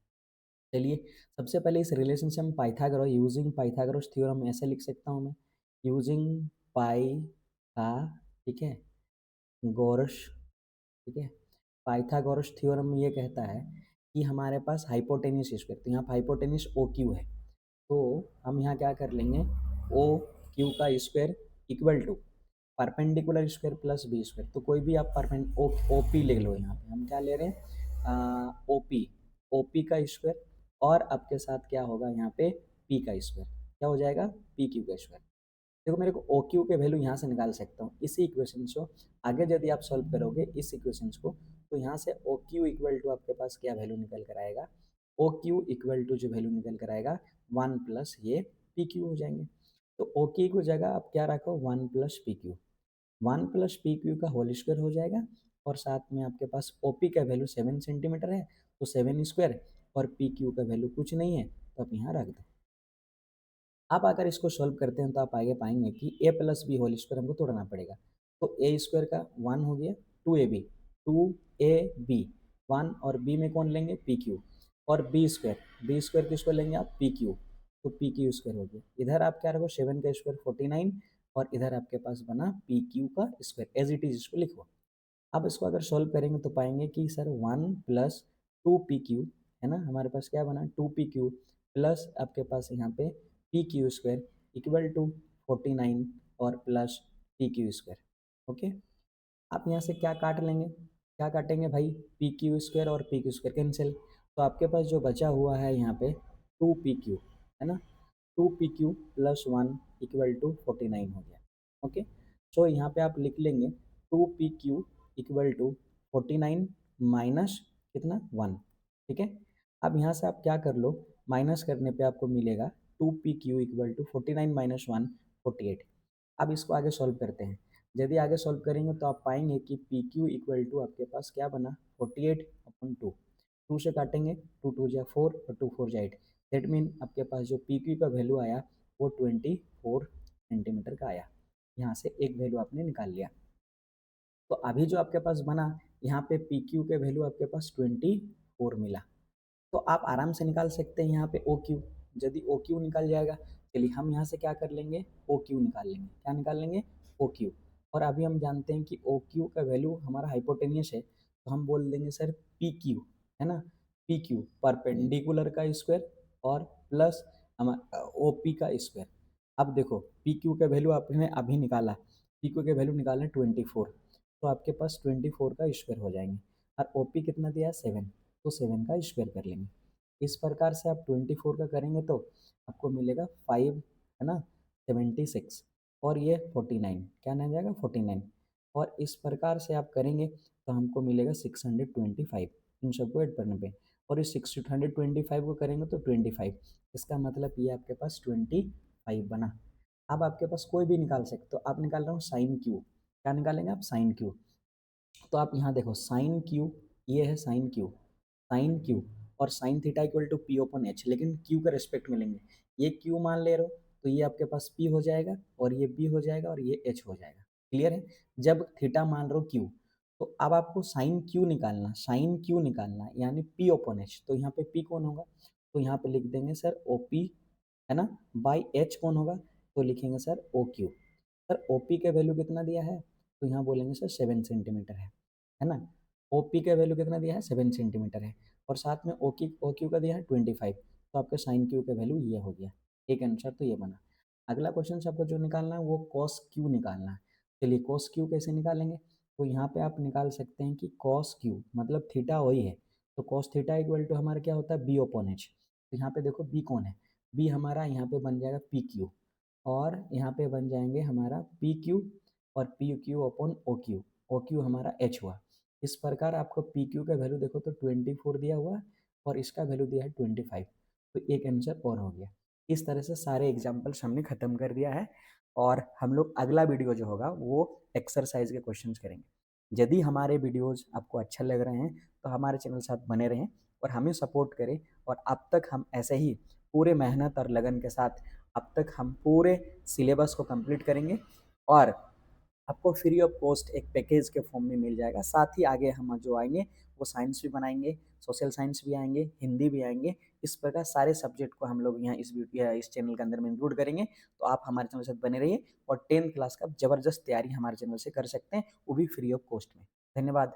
चलिए सबसे पहले इस रिलेशन से हम पाइथागोरस यूजिंग पाइथागोरस थ्योरम ऐसे लिख सकता हूँ मैं, यूजिंग पाई का, ठीक है, गोरस, ठीक है, पाइथागोरस थ्योरम ये कहता है कि हमारे पास हाइपोटेन्यूस स्क्वायर, तो यहाँ हाइपोटेन्यूस ओ क्यू है, तो हम यहाँ क्या कर लेंगे, ओ क्यू का square equal to perpendicular square plus B square, तो कोई भी आप परपेंड ओ पी ले लो, यहाँ पे हम क्या ले रहे हैं, ओ पी का स्क्वायर, और आपके साथ क्या होगा यहाँ पे पी का स्क्वायर, क्या हो जाएगा पी क्यू का स्क्वायर। देखो मेरे को ओ क्यू के वैल्यू यहाँ से निकाल सकता हूँ इसी इक्वेशन को, आगे यदि आप सॉल्व करोगे इस इक्वेशन को, तो यहाँ से ओ क्यू इक्वल टू आपके पास क्या वैल्यू निकल कर आएगा, ओ क्यू इक्वल टू जो वैल्यू निकल कर आएगा 1 प्लस ये पी क्यू हो जाएंगे। तो ओ क्यू की जगह आप क्या रखो 1 plus P Q, 1 plus P Q का होल स्क्वायर हो जाएगा, और साथ में आपके पास ओ पी का वैल्यू 7 सेंटीमीटर है, तो 7 स्क्वायर, और पी क्यू का वैल्यू कुछ नहीं है, तो आप यहाँ रख दो। आप अगर इसको सॉल्व करते हैं तो आप आगे पाएंगे कि ए प्लस बी होल स्क्वायर हमको तोड़ना पड़ेगा, तो ए स्क्वायर का 1 हो गया, 2ab 1, और बी में कौन लेंगे पी क्यू, और बी स्क्वायर किसको लेंगे आप पी क्यू, तो पी क्यू स्क्वायर हो गया। इधर आप क्या रखो 7 का स्क्वायर 49, और इधर आपके पास बना पी क्यू का स्क्वायर, एज इट इज इसको लिखो। अब इसको अगर सॉल्व करेंगे तो पाएंगे कि सर 1 प्लस 2pq, है ना, हमारे पास क्या बना 2pq प्लस आपके पास यहाँ पे P Q square equal to 49 और plus P Q square. Okay, आप यहाँ से क्या काट लेंगे, क्या काटेंगे भाई, पी क्यू स्क्वायर और पी क्यू स्क्वायर कैंसिल, तो आपके पास जो बचा हुआ है यहाँ पे 2pq, है ना, 2pq प्लस 1 इक्वल टू 49 हो गया। ओके, सो यहाँ पे आप लिख लेंगे 2pq इक्वल टू 49 माइनस कितना 1, ठीक है। अब यहाँ से आप क्या कर लो, माइनस करने पे आपको मिलेगा 2pq इक्वल टू 49 माइनस 1 48। अब इसको आगे सॉल्व करते हैं, यदि आगे सॉल्व करेंगे तो आप पाएंगे कि पी क्यू इक्वल टू आपके पास क्या बना 48/2, 2 से काटेंगे 2 2 जा 4 और 2 4 जा 8, दैट मीन आपके पास जो पी क्यू का वैल्यू आया वो 24 सेंटीमीटर का आया। यहाँ से एक वैल्यू आपने निकाल लिया, तो अभी जो आपके पास बना यहाँ पे पी क्यू के वैल्यू आपके पास 24 मिला, तो आप आराम से निकाल सकते हैं यहाँ पे ओ क्यू, यदि ओ क्यू निकल जाएगा, चलिए हम यहाँ से क्या कर लेंगे ओ क्यू निकाल लेंगे, क्या निकाल लेंगे ओ क्यू, और अभी हम जानते हैं कि ओ क्यू का वैल्यू हमारा हाइपोटेनियस है, तो हम बोल देंगे सर पी क्यू, है ना, पी क्यू परपेंडिकुलर का स्क्वायर और प्लस हमारा ओ पी का स्क्वायर। अब देखो पी क्यू का वैल्यू आपने अभी निकाला, पी क्यू के वैल्यू निकाले 24, तो आपके पास 24 का स्क्वायर हो जाएंगे, और ओ पी कितना दिया 7, तो 7 का स्क्वायर कर लेंगे। इस प्रकार से आप 24 का करेंगे तो आपको मिलेगा 5, है ना, 76, और ये 49, क्या ना जाएगा 49, और इस प्रकार से आप करेंगे तो हमको मिलेगा 625 इन सबको ऐड करने पे, और इस 625 को करेंगे तो 25, इसका मतलब ये आपके पास 25 बना। अब आपके पास कोई भी निकाल सकते, तो आप निकाल रहे हो साइन क्यू, क्या निकालेंगे आप साइन क्यू, तो आप यहाँ देखो साइन क्यू, ये है साइन क्यू, साइन क्यू और sine theta equal to P upon H, लेकिन क्यू का रेस्पेक्ट में लेंगे, ये क्यू मान ले रहे हो तो ये आपके पास पी हो जाएगा, और ये बी हो जाएगा, और ये एच हो जाएगा, क्लियर है। जब थीटा मान रहे हो क्यू, तो अब आपको साइन क्यू निकालना, साइन क्यू निकालना यानी पी ओपन एच, तो यहाँ पे पी कौन होगा, तो यहाँ पे लिख देंगे सर ओ पी, है ना, बाई एच कौन होगा, तो लिखेंगे sir O Q. Sir O P का वैल्यू कितना दिया है, तो यहाँ बोलेंगे सर 7 सेंटीमीटर है ना, ओ पी का वैल्यू कितना दिया है 7 सेंटीमीटर है, और साथ में ओ क्यू का दिया है 25, तो आपके साइन क्यू का वैल्यू ये हो गया, एक आंसर तो ये बना। अगला क्वेश्चन से आपको जो निकालना है वो कॉस क्यू निकालना है। चलिए कॉस क्यू कैसे निकालेंगे, तो यहाँ पे आप निकाल सकते हैं कि कॉस क्यू मतलब थीटा वही है, तो कॉस थीटा इक्वल टू हमारा क्या होता है बी ओपन एच, तो यहाँ पे देखो बी कौन है, बी हमारा यहाँ पे बन जाएगा पी क्यू, और यहाँ पे बन जाएंगे हमारा पी क्यू और P Q upon O Q हमारा एच हुआ। इस प्रकार आपको पी क्यू का वैल्यू देखो तो 24 दिया हुआ है, और इसका वैल्यू दिया है 25, तो एक आंसर और हो गया। इस तरह से सारे एग्जाम्पल्स हमने खत्म कर दिया है, और हम लोग अगला वीडियो जो होगा वो एक्सरसाइज के क्वेश्चंस करेंगे। यदि हमारे वीडियोज आपको अच्छा लग रहे हैं तो हमारे चैनल साथ बने रहें और हमें सपोर्ट करें, और अब तक हम ऐसे ही पूरे मेहनत और लगन के साथ अब तक हम पूरे सिलेबस को कंप्लीट करेंगे, और आपको फ्री ऑफ कॉस्ट एक पैकेज के फॉर्म में मिल जाएगा। साथ ही आगे हम जो आएंगे वो साइंस भी बनाएंगे, सोशल साइंस भी आएंगे, हिंदी भी आएंगे। इस प्रकार सारे सब्जेक्ट को हम लोग यहाँ इस चैनल के अंदर में इंक्लूड करेंगे। तो आप हमारे चैनल से बने रहिए और 10th क्लास का जबरदस्त तैयारी हमारे चैनल से कर सकते हैं, वो भी फ्री ऑफ कॉस्ट में। धन्यवाद।